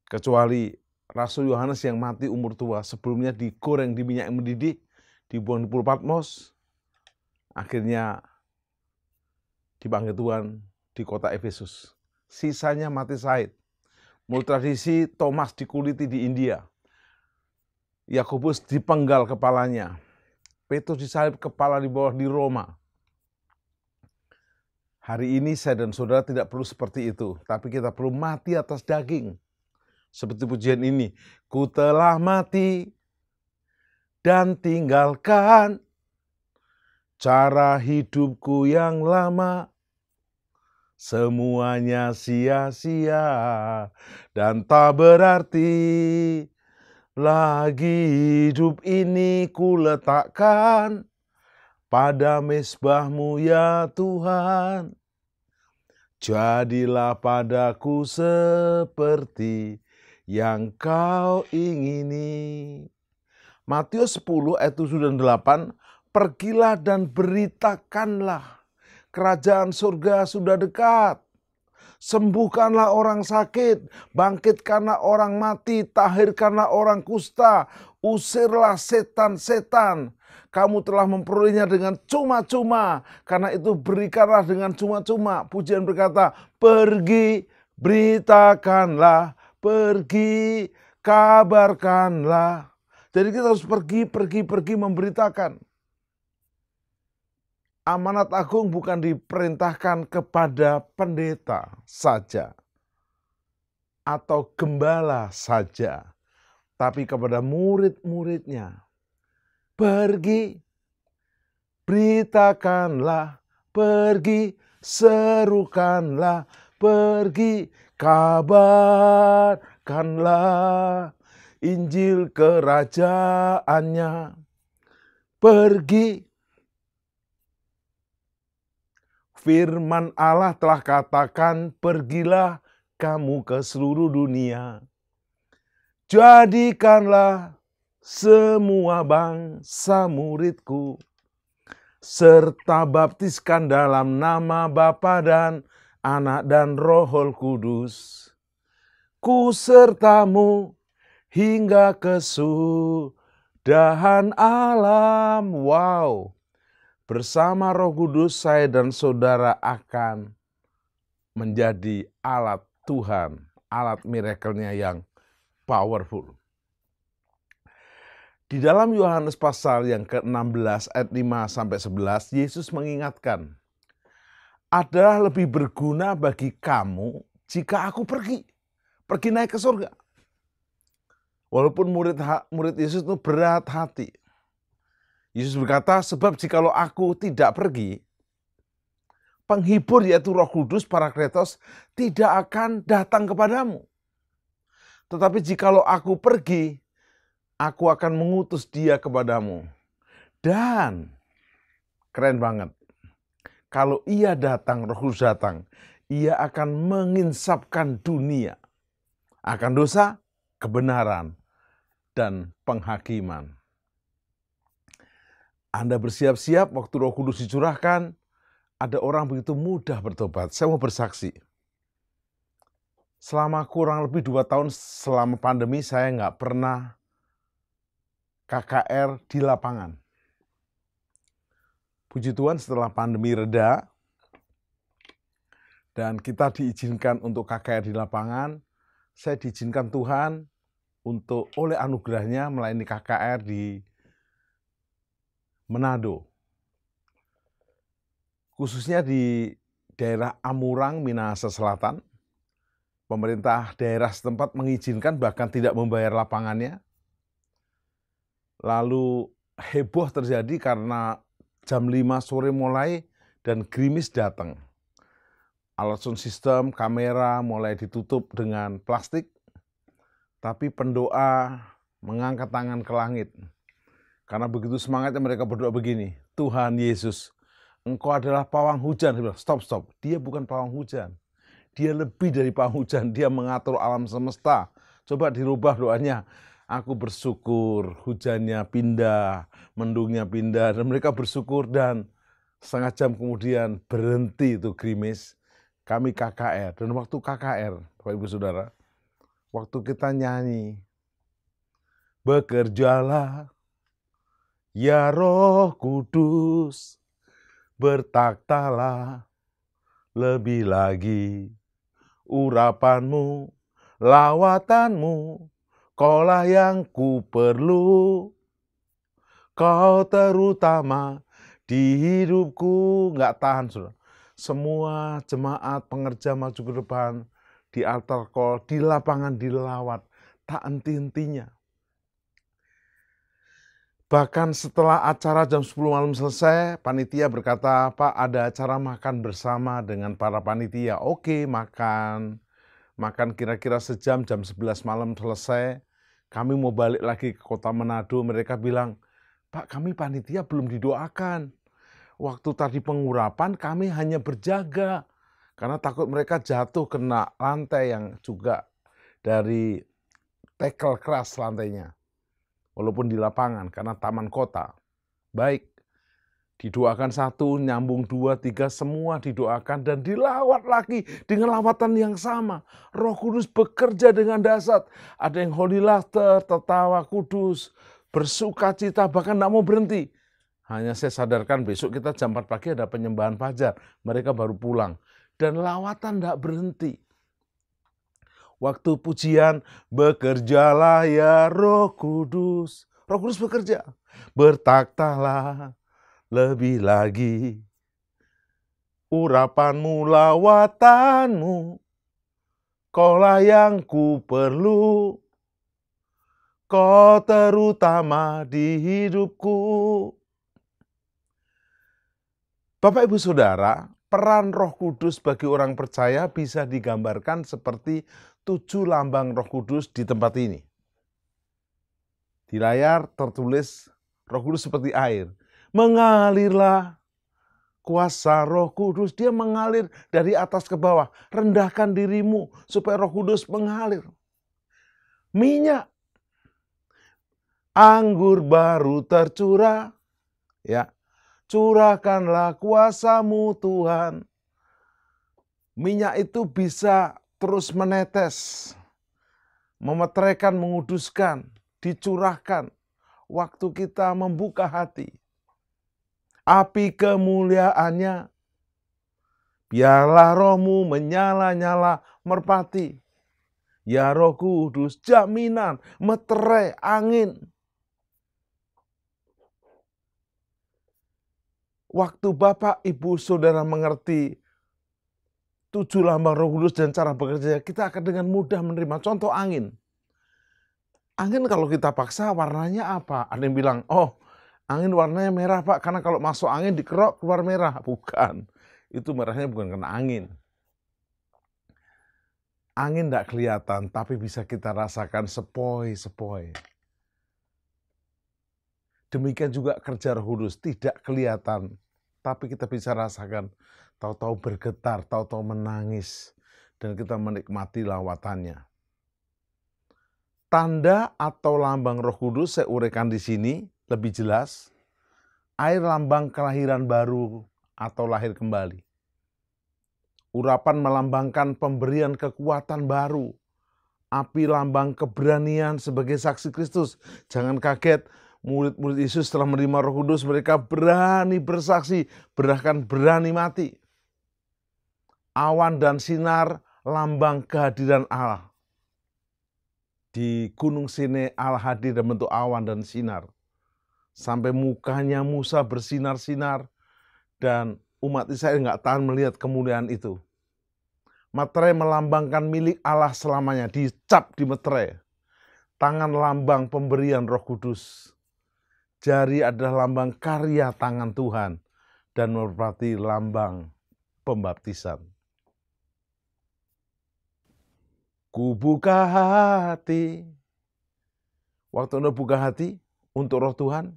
Kecuali Rasul Yohanes yang mati umur tua, sebelumnya digoreng di minyak yang mendidih, dibuang di Pulau Patmos, akhirnya dipanggil Tuhan di kota Efesus. Sisanya mati syahid. Menurut tradisi, Thomas dikuliti di India. Yakobus dipenggal kepalanya. Petrus disalib kepala di bawah di Roma. Hari ini saya dan saudara tidak perlu seperti itu. Tapi kita perlu mati atas daging. Seperti pujian ini, ku telah mati dan tinggalkan cara hidupku yang lama. Semuanya sia-sia dan tak berarti. Lagi hidup ini ku letakkan pada mezbahmu ya Tuhan. Jadilah padaku seperti yang kau ingini. Matius 10 ayat 7 dan 8, pergilah dan beritakanlah, kerajaan surga sudah dekat. Sembuhkanlah orang sakit, bangkitkanlah orang mati, tahirkanlah orang kusta, usirlah setan-setan. Kamu telah memperolehnya dengan cuma-cuma, karena itu berikanlah dengan cuma-cuma. Pujian berkata, pergi, beritakanlah, pergi, kabarkanlah. Jadi kita harus pergi memberitakan. Amanat agung bukan diperintahkan kepada pendeta saja atau gembala saja, tapi kepada murid-muridnya. Pergi, beritakanlah, pergi, serukanlah, pergi, kabarkanlah Injil kerajaannya. Pergi. Firman Allah telah katakan, pergilah kamu ke seluruh dunia. Jadikanlah semua bangsa muridku, serta baptiskan dalam nama Bapa dan Anak dan Roh Kudus. Ku sertamu hingga kesudahan alam. Wow. Bersama Roh Kudus saya dan saudara akan menjadi alat Tuhan, alat miracle-nya yang powerful. Di dalam Yohanes pasal yang ke-16 ayat 5-11, Yesus mengingatkan, adalah lebih berguna bagi kamu jika aku pergi naik ke surga. Walaupun murid Yesus itu berat hati. Yesus berkata, sebab jikalau aku tidak pergi, penghibur yaitu Roh Kudus, Parakletos, tidak akan datang kepadamu. Tetapi jikalau aku pergi, aku akan mengutus dia kepadamu. Dan, keren banget, kalau ia datang, Roh Kudus datang, ia akan menginsapkan dunia akan dosa, kebenaran, dan penghakiman. Anda bersiap-siap waktu Roh Kudus dicurahkan, ada orang begitu mudah bertobat. Saya mau bersaksi. Selama kurang lebih 2 tahun selama pandemi, saya nggak pernah KKR di lapangan. Puji Tuhan setelah pandemi reda, dan kita diizinkan untuk KKR di lapangan, saya diizinkan Tuhan untuk oleh anugerahnya melayani KKR di Manado, khususnya di daerah Amurang, Minahasa Selatan. Pemerintah daerah setempat mengizinkan, bahkan tidak membayar lapangannya. Lalu heboh terjadi karena jam 5 sore mulai dan gerimis datang. Alat sound system, kamera mulai ditutup dengan plastik, tapi pendoa mengangkat tangan ke langit. Karena begitu semangatnya mereka berdoa begini, Tuhan Yesus, Engkau adalah pawang hujan. Stop. Dia bukan pawang hujan. Dia lebih dari pawang hujan. Dia mengatur alam semesta. Coba dirubah doanya. Aku bersyukur, hujannya pindah, mendungnya pindah. Dan mereka bersyukur dan setengah jam kemudian berhenti itu gerimis. Kami KKR. Dan waktu KKR, Bapak Ibu Saudara, waktu kita nyanyi, bekerjalah ya Roh Kudus, bertakhtalah lebih lagi, urapanmu, lawatanmu, kaulah yang ku perlu, kau terutama di hidupku. Nggak tahan, saudara. Semua jemaat pengerja maju ke depan di altar call, di lapangan dilawat, tak henti-hentinya. Bahkan setelah acara jam 10 malam selesai, panitia berkata, Pak, ada acara makan bersama dengan para panitia. Oke, makan. Makan kira-kira sejam, jam 11 malam selesai. Kami mau balik lagi ke kota Manado. Mereka bilang, Pak, kami panitia belum didoakan. Waktu tadi pengurapan kami hanya berjaga. Karena takut mereka jatuh kena lantai yang juga dari tackle keras lantainya. Walaupun di lapangan, karena taman kota. Baik, didoakan 1, nyambung 2, 3, semua didoakan dan dilawat lagi dengan lawatan yang sama. Roh Kudus bekerja dengan dahsyat. Ada yang holy laughter, tertawa kudus, bersukacita, bahkan tidak mau berhenti. Hanya saya sadarkan besok kita jam 4 pagi ada penyembahan fajar. Mereka baru pulang. Dan lawatan tidak berhenti. Waktu pujian, bekerjalah ya Roh Kudus. Roh Kudus bekerja. Bertakhtalah lebih lagi. Urapanmu, lawatanmu, kaulah yang ku perlu. Kau terutama di hidupku. Bapak Ibu Saudara, peran Roh Kudus bagi orang percaya bisa digambarkan seperti 7 lambang Roh Kudus di tempat ini. Di layar tertulis Roh Kudus seperti air. Mengalirlah kuasa Roh Kudus. Dia mengalir dari atas ke bawah. Rendahkan dirimu supaya Roh Kudus mengalir. Minyak. Anggur baru tercurah. Ya. Curahkanlah kuasa-Mu Tuhan. Minyak itu bisa terus menetes, memeteraikan, menguduskan, dicurahkan. Waktu kita membuka hati. Api kemuliaannya, biarlah rohmu menyala-nyala merpati. Ya Roh Kudus, jaminan, meterai, angin. Waktu Bapak, Ibu, Saudara mengerti 7 lambang Roh Kudus dan cara bekerja, kita akan dengan mudah menerima. Contoh angin. Angin kalau kita paksa warnanya apa? Ada yang bilang, oh angin warnanya merah Pak, karena kalau masuk angin dikerok keluar merah. Bukan, itu merahnya bukan kena angin. Angin tidak kelihatan, tapi bisa kita rasakan sepoi-sepoi. Demikian juga kerja Roh Kudus, tidak kelihatan, tapi kita bisa rasakan, tahu-tahu bergetar, tahu-tahu menangis, dan kita menikmati lawatannya. Tanda atau lambang Roh Kudus saya uraikan di sini lebih jelas. Air lambang kelahiran baru atau lahir kembali. Urapan melambangkan pemberian kekuatan baru. Api lambang keberanian sebagai saksi Kristus. Jangan kaget, murid-murid Yesus setelah menerima Roh Kudus, mereka berani bersaksi, bahkan berani mati. Awan dan sinar lambang kehadiran Allah. Di Gunung Sinai Allah hadir dalam bentuk awan dan sinar. Sampai mukanya Musa bersinar-sinar dan umat Israel nggak tahan melihat kemuliaan itu. Materai melambangkan milik Allah selamanya, dicap di materai. Tangan lambang pemberian Roh Kudus. Jari adalah lambang karya tangan Tuhan dan merpati lambang pembaptisan. Ku buka hati. Waktu Anda buka hati untuk Roh Tuhan,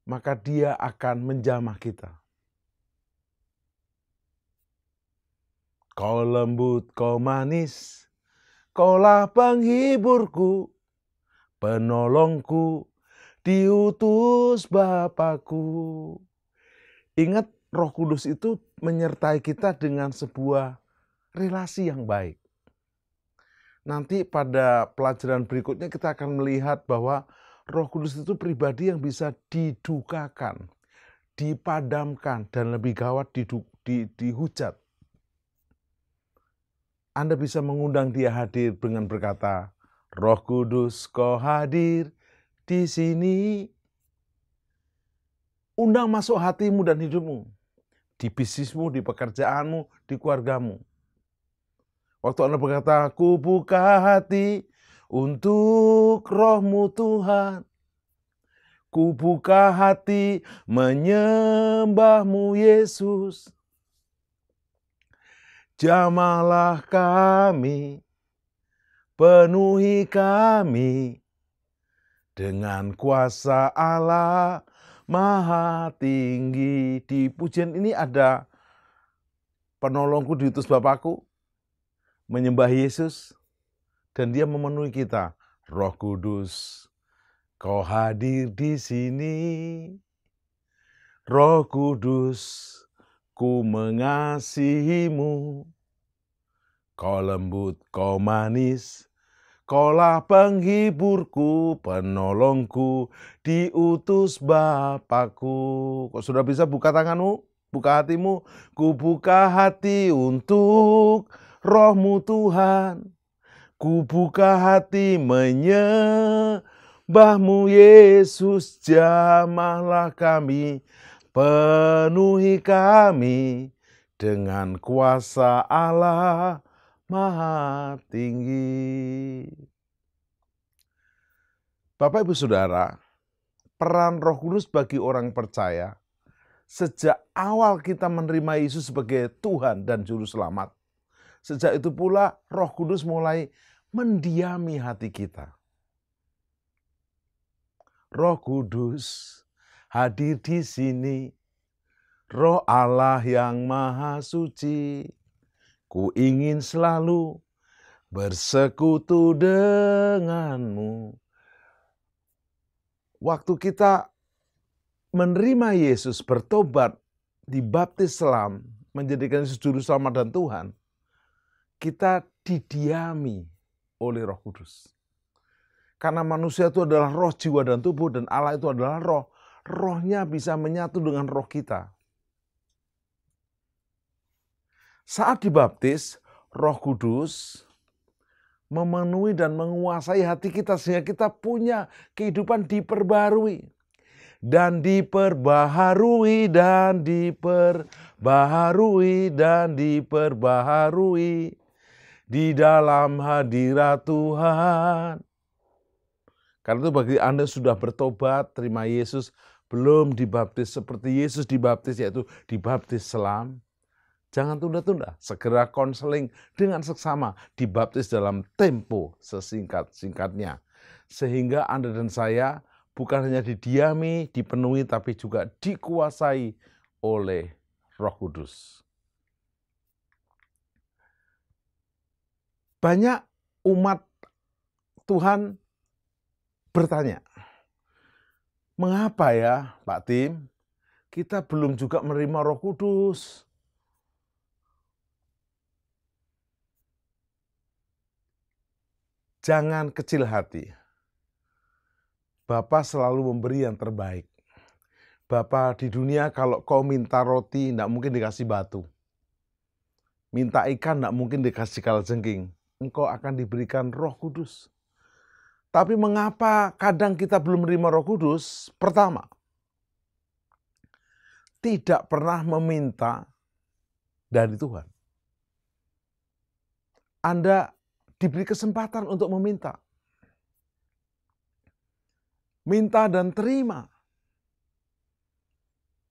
maka Dia akan menjamah kita. Kau lembut, kau manis, kaulah penghiburku, penolongku, diutus Bapakku. Ingat, Roh Kudus itu menyertai kita dengan sebuah relasi yang baik. Nanti pada pelajaran berikutnya kita akan melihat bahwa Roh Kudus itu pribadi yang bisa didukakan, dipadamkan, dan lebih gawat dihujat. Anda bisa mengundang Dia hadir dengan berkata, Roh Kudus, kau hadir di sini. Undang masuk hatimu dan hidupmu, di bisnismu, di pekerjaanmu, di keluargamu. Waktu Anda berkata, ku buka hati untuk Roh-Mu Tuhan. Ku buka hati menyembah-Mu Yesus. Jamahlah kami, penuhi kami dengan kuasa Allah Maha Tinggi. Di pujian ini ada penolongku diutus Bapakku, menyembah Yesus, dan Dia memenuhi kita. Roh Kudus, Kau hadir di sini. Roh Kudus, ku mengasihi-Mu. Kau lembut, Kau manis, Kaulah penghiburku, penolongku, diutus Bapakku. Kau sudah bisa buka tanganmu, buka hatimu. Ku buka hati untuk Roh-Mu Tuhan. Ku buka hati menyembah-Mu Yesus. Jamahlah kami, penuhi kami dengan kuasa Allah Maha Tinggi. Bapak Ibu Saudara, peran Roh Kudus bagi orang percaya sejak awal kita menerima Yesus sebagai Tuhan dan Juru Selamat. Sejak itu pula Roh Kudus mulai mendiami hati kita. Roh Kudus hadir di sini, Roh Allah yang Maha Suci. Ku ingin selalu bersekutu denganmu. Waktu kita menerima Yesus, bertobat, dibaptis selam, menjadikan Yesus Juru Selamat dan Tuhan, kita didiami oleh Roh Kudus. Karena manusia itu adalah roh, jiwa, dan tubuh, dan Allah itu adalah roh. Rohnya bisa menyatu dengan roh kita. Saat dibaptis, Roh Kudus memenuhi dan menguasai hati kita sehingga kita punya kehidupan diperbarui. Dan diperbaharui, dan diperbaharui, dan diperbaharui di dalam hadirat Tuhan. Karena itu bagi Anda sudah bertobat, terima Yesus, belum dibaptis seperti Yesus dibaptis, yaitu dibaptis selam. Jangan tunda-tunda, segera konseling dengan seksama, dibaptis dalam tempo sesingkat-singkatnya. Sehingga Anda dan saya bukan hanya didiami, dipenuhi, tapi juga dikuasai oleh Roh Kudus. Banyak umat Tuhan bertanya, mengapa ya Pak Tim, kita belum juga menerima Roh Kudus? Jangan kecil hati. Bapa selalu memberi yang terbaik. Bapa di dunia kalau kau minta roti, tidak mungkin dikasih batu. Minta ikan, tidak mungkin dikasih kalajengking. Engkau akan diberikan Roh Kudus. Tapi mengapa kadang kita belum menerima Roh Kudus? Pertama, tidak pernah meminta dari Tuhan. Anda diberi kesempatan untuk meminta. Minta dan terima.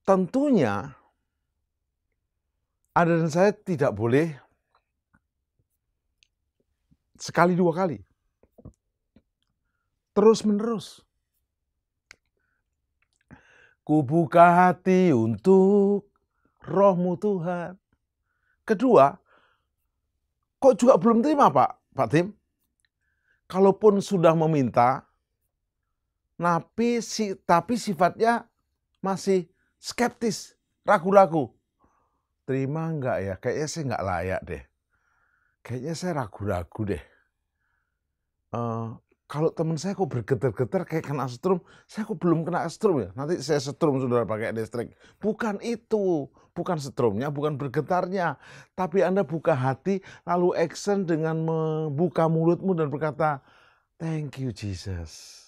Tentunya Anda dan saya tidak boleh sekali dua kali. Terus menerus. Ku buka hati untuk Roh-Mu Tuhan. Kedua, kok juga belum terima Pak Tim? Kalaupun sudah meminta, tapi sifatnya masih skeptis, ragu-ragu. Terima enggak ya? Kayaknya saya enggak layak deh. Kayaknya saya ragu-ragu deh. Kalau teman saya kok bergetar-getar kayak kena setrum, saya kok belum kena setrum ya? Nanti saya setrum saudara pakai listrik. Bukan itu, bukan setrumnya, bukan bergetarnya. Tapi Anda buka hati, lalu action dengan membuka mulutmu dan berkata, thank you Jesus.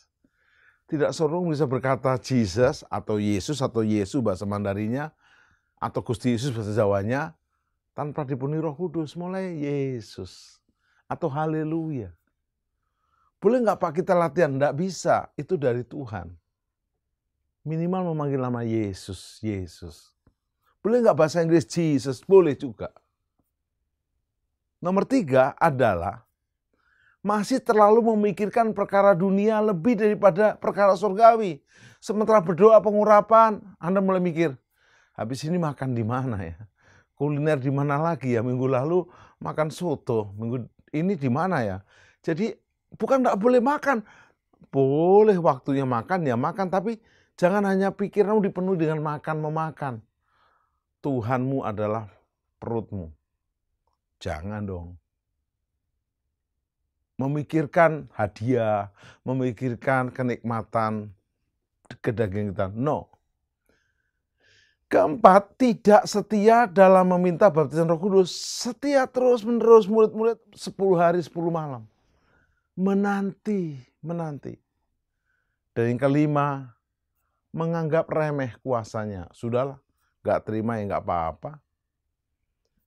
Tidak seorang bisa berkata Jesus atau Yesus atau Yesu bahasa Mandarinya, atau Gusti Yesus bahasa Jawanya, tanpa dipenuhi Roh Kudus, mulai Yesus atau haleluya. Boleh nggak Pak kita latihan? Nggak bisa, itu dari Tuhan. Minimal memanggil nama Yesus, Yesus. Boleh nggak bahasa Inggris Jesus? Boleh juga. Nomor 3 adalah masih terlalu memikirkan perkara dunia lebih daripada perkara surgawi. Sementara berdoa pengurapan, Anda mulai mikir, habis ini makan di mana ya? Kuliner di mana lagi ya? Minggu lalu makan soto, minggu ini di mana ya? Jadi bukan nggak boleh makan, boleh waktunya makan ya makan, tapi jangan hanya pikiranmu dipenuhi dengan makan memakan. Tuhanmu adalah perutmu. Jangan dong. Memikirkan hadiah, memikirkan kenikmatan, kedagingan. No. Keempat, tidak setia dalam meminta baptisan Roh Kudus. Setia terus-menerus murid-murid 10 hari 10 malam. Menanti. Dan yang kelima, menganggap remeh kuasanya. Sudahlah, gak terima ya gak apa-apa.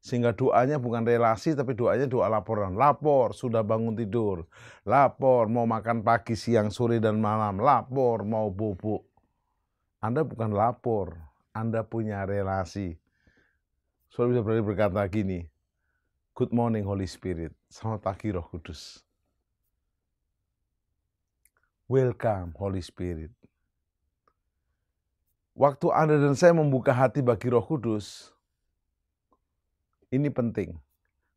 Sehingga doanya bukan relasi, tapi doanya doa laporan. Lapor, sudah bangun tidur. Lapor, mau makan pagi, siang, sore, dan malam. Lapor, mau bubuk. Anda bukan lapor, Anda punya relasi. Saudara bisa berani berkata gini, good morning Holy Spirit, selamat pagi Roh Kudus. Welcome Holy Spirit. Waktu Anda dan saya membuka hati bagi Roh Kudus, ini penting.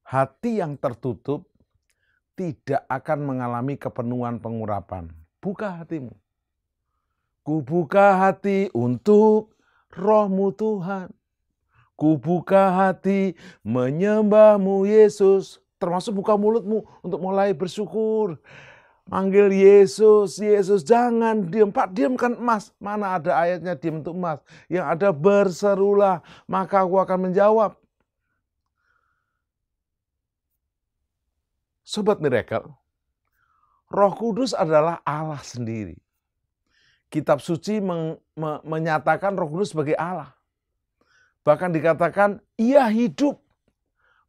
Hati yang tertutup tidak akan mengalami kepenuhan pengurapan. Buka hatimu. Ku buka hati untuk Roh-Mu Tuhan. Ku buka hati menyembah-Mu Yesus. Termasuk buka mulutmu untuk mulai bersyukur. Manggil Yesus, Yesus, jangan diam. Pak, diamkan emas. Mana ada ayatnya diam untuk emas. Yang ada berserulah, maka aku akan menjawab. Sobat Miracle, Roh Kudus adalah Allah sendiri. Kitab suci menyatakan Roh Kudus sebagai Allah. Bahkan dikatakan ia hidup.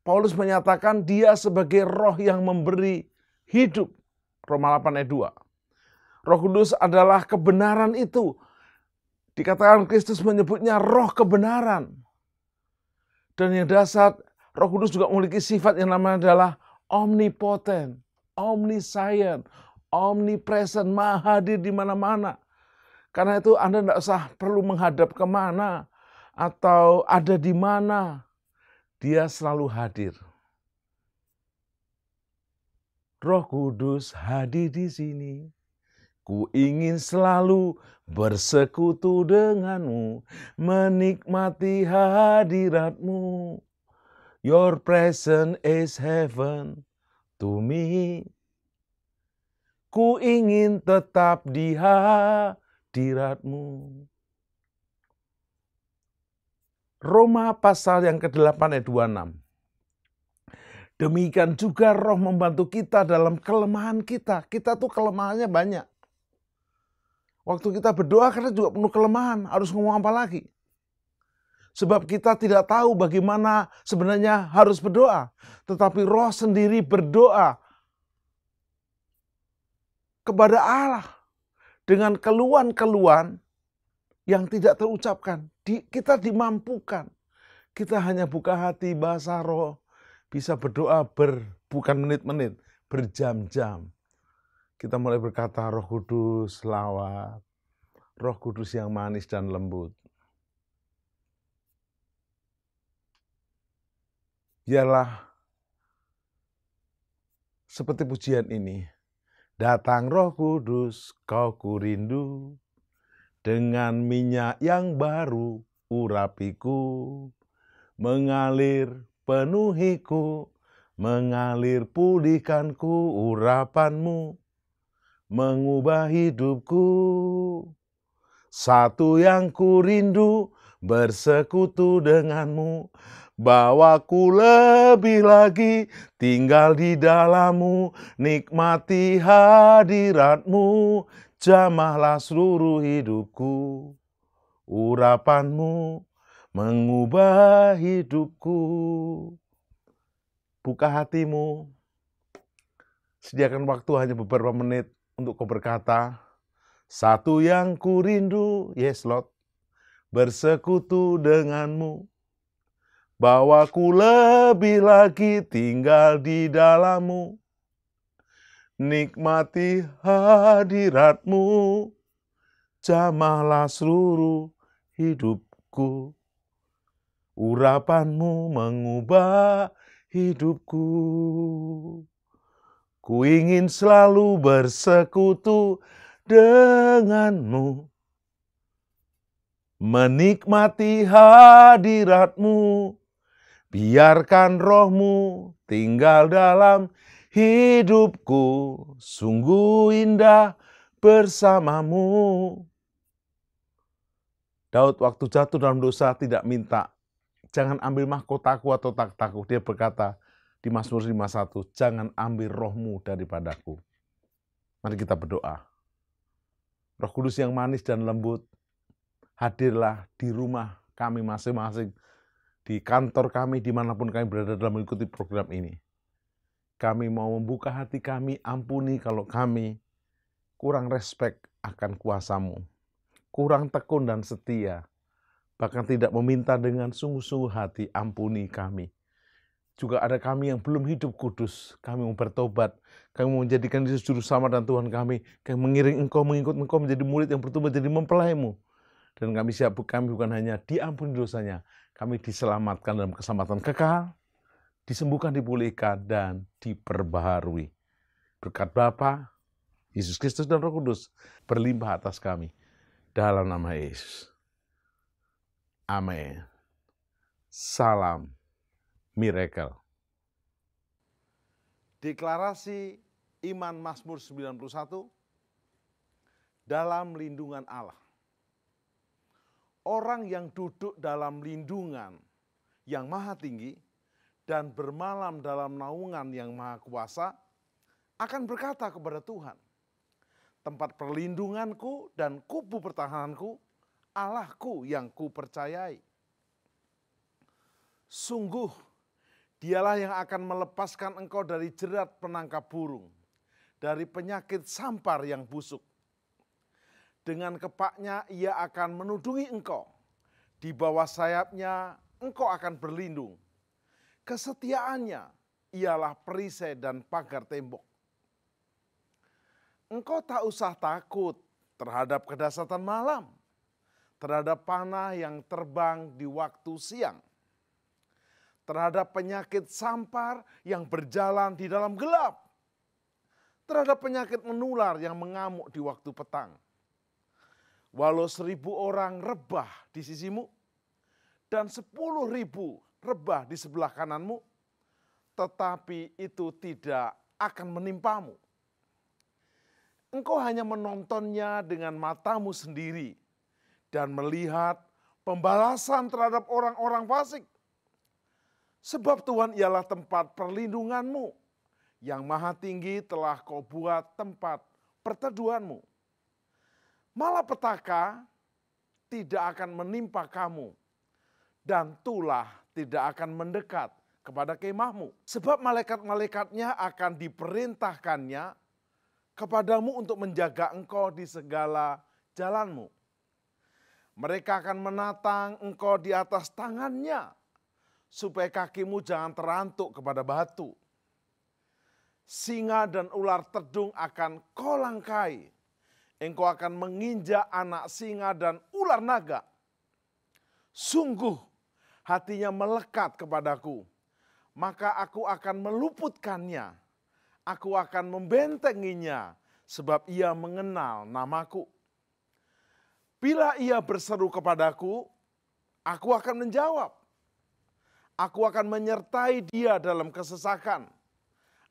Paulus menyatakan dia sebagai roh yang memberi hidup. Roma 8 ayat 2. Roh Kudus adalah kebenaran itu. Dikatakan Kristus menyebutnya roh kebenaran. Dan yang dasar, Roh Kudus juga memiliki sifat yang namanya adalah omnipotent, omniscient, omnipresent, maha hadir di mana-mana. Karena itu Anda tidak usah perlu menghadap kemana atau ada di mana. Dia selalu hadir. Roh Kudus hadir di sini. Ku ingin selalu bersekutu denganmu, menikmati hadiratmu. Your presence is heaven to me. Ku ingin tetap di hadiratmu. Roma pasal yang ke-8 ayat 26. Demikian juga Roh membantu kita dalam kelemahan kita. Kita tuh kelemahannya banyak. Waktu kita berdoa kita juga penuh kelemahan. Harus ngomong apa lagi? Sebab kita tidak tahu bagaimana sebenarnya harus berdoa. Tetapi Roh sendiri berdoa kepada Allah dengan keluhan-keluhan yang tidak terucapkan. Kita dimampukan. Kita hanya buka hati, bahasa roh. Bisa berdoa bukan menit-menit, berjam-jam. Kita mulai berkata, Roh Kudus lawat. Roh Kudus yang manis dan lembut. Biarlah seperti pujian ini. Datang Roh Kudus, kau kurindu. Dengan minyak yang baru, urapiku. Mengalir penuhiku, mengalir pulihkanku urapanmu. Mengubah hidupku. Satu yang kurindu, bersekutu denganmu. Bawaku lebih lagi tinggal di dalammu, nikmati hadiratmu, jamahlah seluruh hidupku. Urapanmu mengubah hidupku. Buka hatimu, sediakan waktu hanya beberapa menit untuk kau berkata, satu yang ku rindu, yes Lord, bersekutu denganmu. Bawaku lebih lagi tinggal di dalammu. Nikmati hadiratmu, jamahlah seluruh hidupku. Urapanmu mengubah hidupku. Ku ingin selalu bersekutu denganmu. Menikmati hadiratmu. Biarkan rohmu tinggal dalam hidupku, sungguh indah bersamamu. Daud waktu jatuh dalam dosa tidak minta, jangan ambil mahkotaku atau takhtaku. Dia berkata di Mazmur 51, jangan ambil rohmu daripadaku. Mari kita berdoa. Roh Kudus yang manis dan lembut, hadirlah di rumah kami masing-masing, di kantor kami, dimanapun kami berada dalam mengikuti program ini. Kami mau membuka hati kami, ampuni kalau kami kurang respek akan kuasa-Mu, kurang tekun dan setia, bahkan tidak meminta dengan sungguh-sungguh hati, ampuni kami. Juga ada kami yang belum hidup kudus, kami mau bertobat, kami mau menjadikan Yesus Juru Selamat dan Tuhan kami mengiring Engkau, mengikut Engkau menjadi murid yang bertumbuh jadi mempelai-Mu. Dan kami siap, kami bukan hanya diampuni dosanya, kami diselamatkan dalam keselamatan kekal, disembuhkan, dipulihkan, dan diperbaharui. Berkat Bapa, Yesus Kristus dan Roh Kudus berlimpah atas kami. Dalam nama Yesus. Amin. Salam miracle. Deklarasi iman Mazmur 91 dalam lindungan Allah. Orang yang duduk dalam lindungan yang maha tinggi dan bermalam dalam naungan yang maha kuasa akan berkata kepada Tuhan, tempat perlindunganku dan kubu pertahananku, Allahku yang kupercayai. Sungguh, dialah yang akan melepaskan engkau dari jerat penangkap burung, dari penyakit sampar yang busuk. Dengan kepaknya ia akan menudungi engkau. Di bawah sayapnya engkau akan berlindung. Kesetiaannya ialah perisai dan pagar tembok. Engkau tak usah takut terhadap kedahsyatan malam, terhadap panah yang terbang di waktu siang, terhadap penyakit sampar yang berjalan di dalam gelap, terhadap penyakit menular yang mengamuk di waktu petang. Walau 1.000 orang rebah di sisimu dan 10.000 rebah di sebelah kananmu, tetapi itu tidak akan menimpamu. Engkau hanya menontonnya dengan matamu sendiri dan melihat pembalasan terhadap orang-orang fasik. Sebab Tuhan ialah tempat perlindunganmu, yang maha tinggi telah kau buat tempat perteduhanmu. Malapetaka tidak akan menimpa kamu, dan tulah tidak akan mendekat kepada kemahmu. Sebab malaikat-malaikatnya akan diperintahkannya kepadamu untuk menjaga engkau di segala jalanmu. Mereka akan menatang engkau di atas tangannya, supaya kakimu jangan terantuk kepada batu. Singa dan ular tedung akan kau langkai. Engkau akan menginjak anak singa dan ular naga. Sungguh hatinya melekat kepadaku, maka aku akan meluputkannya. Aku akan membentenginya, sebab ia mengenal namaku. Bila ia berseru kepadaku, aku akan menjawab. Aku akan menyertai dia dalam kesesakan.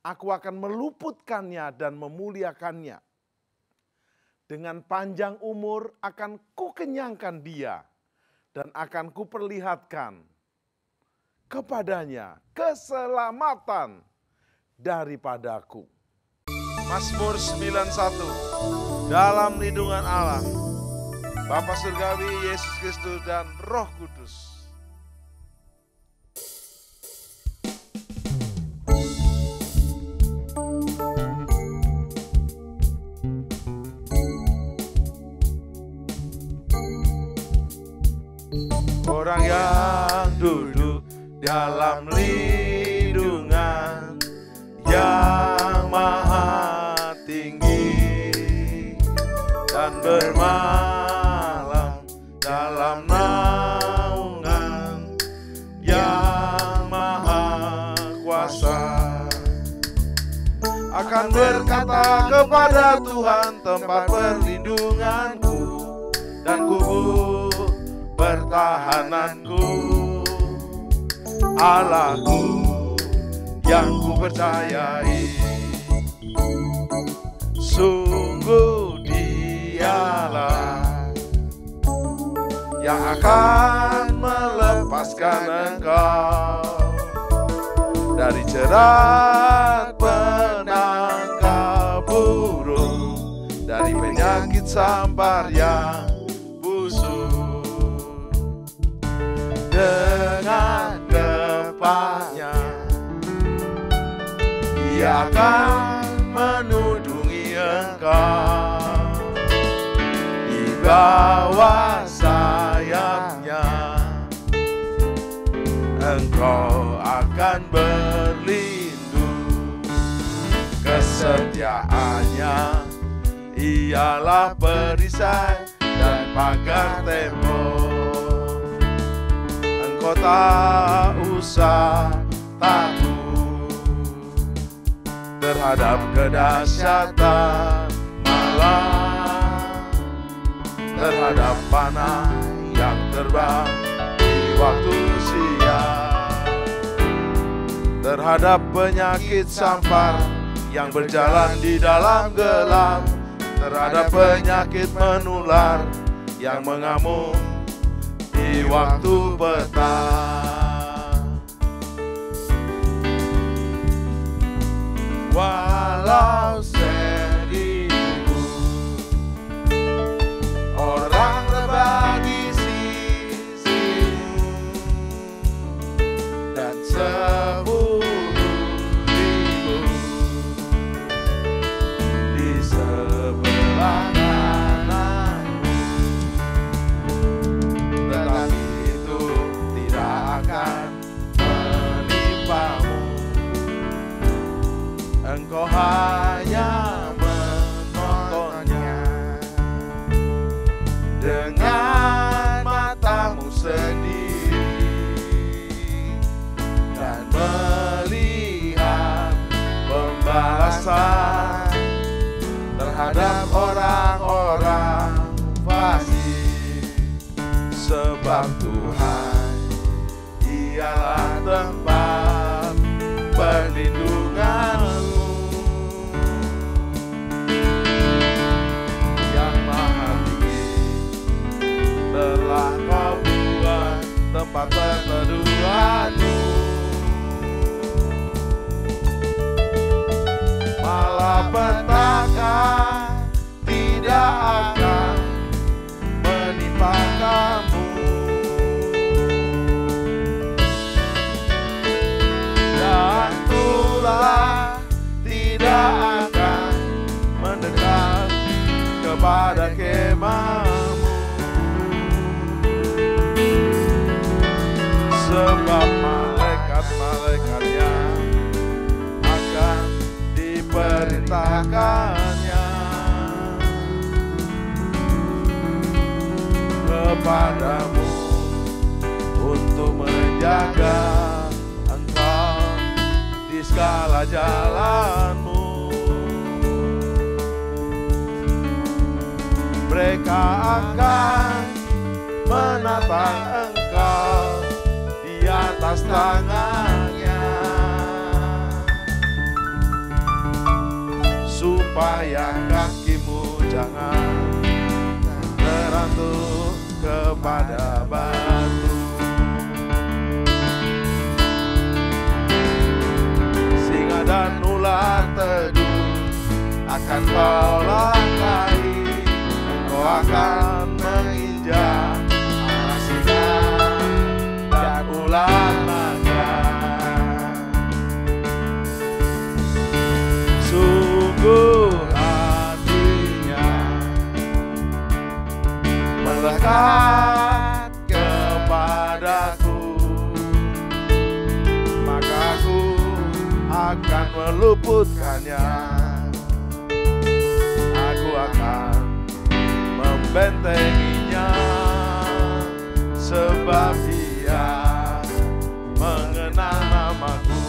Aku akan meluputkannya dan memuliakannya. Dengan panjang umur akan kukenyangkan dia dan akan kuperlihatkan kepadanya keselamatan daripadaku. Mazmur 91, dalam lindungan Allah, Bapa Surgawi, Yesus Kristus dan Roh Kudus. orang yang duduk dalam lindungan yang maha tinggi dan bermalam dalam naungan yang maha kuasa. Akan berkata kepada Tuhan tempat perlindunganku dan kubu pertahananku, Allahku yang ku percayai. Sungguh Dialah yang akan melepaskan engkau dari jerat penangkap burung, dari penyakit sampar yang busuk. Dengan gempanya Ia akan menudungi engkau, di bawah sayapnya engkau akan berlindung. Kesetiaannya ialah perisai dan pagar tembok. Engkau tak usah takut terhadap kedahsyatan malam, terhadap panah yang terbang di waktu siang, terhadap penyakit sampar yang berjalan di dalam gelap, terhadap penyakit menular yang mengamuk di waktu petang. Walau sedihku orang rebah di sisimu dan 10.000 di sebelah kananmu, tetapi itu tidak akan menimpamu. Engkau hanya menontonnya dengan matamu sendiri dan melihat pembalasan terhadap orang-orang fasik. Sebab Tuhan ialah tempat perlindunganmu, telah kau buat tempat perteduhanmu. Malapetaka tidak akan menimpa kamu, dan tulah tidak akan mendekat kepada kemahmu. Sebab malaikat-malaikatnya akan diperintahkannya kepadamu untuk menjaga engkau di segala jalanmu. Mereka akan menatang engkau di atas tangannya, supaya kakimu jangan terantuk kepada batu. Singa dan ular teduh akan kau langkahi, engkau akan menginjak anak singa dan ular naga. Sungguh hatinya melekat meluputkannya. Aku akan membentenginya, sebab Dia mengenal namaku.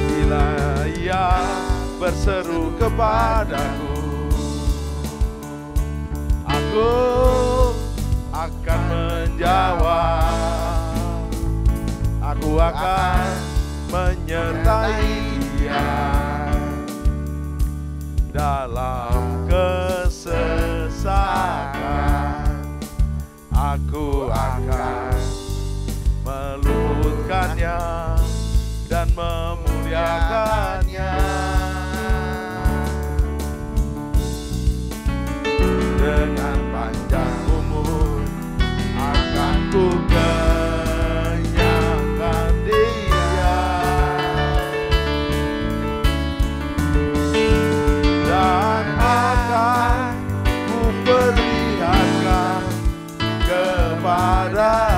Bila Ia berseru kepadaku, aku akan menjawab. Aku akan menyertai Dia dalam kesesakan. Aku akan meluputkannya dan memuliakannya. Dengan panjang umur akan ku kenyangkan Dia, dan akan ku perlihatkan kepada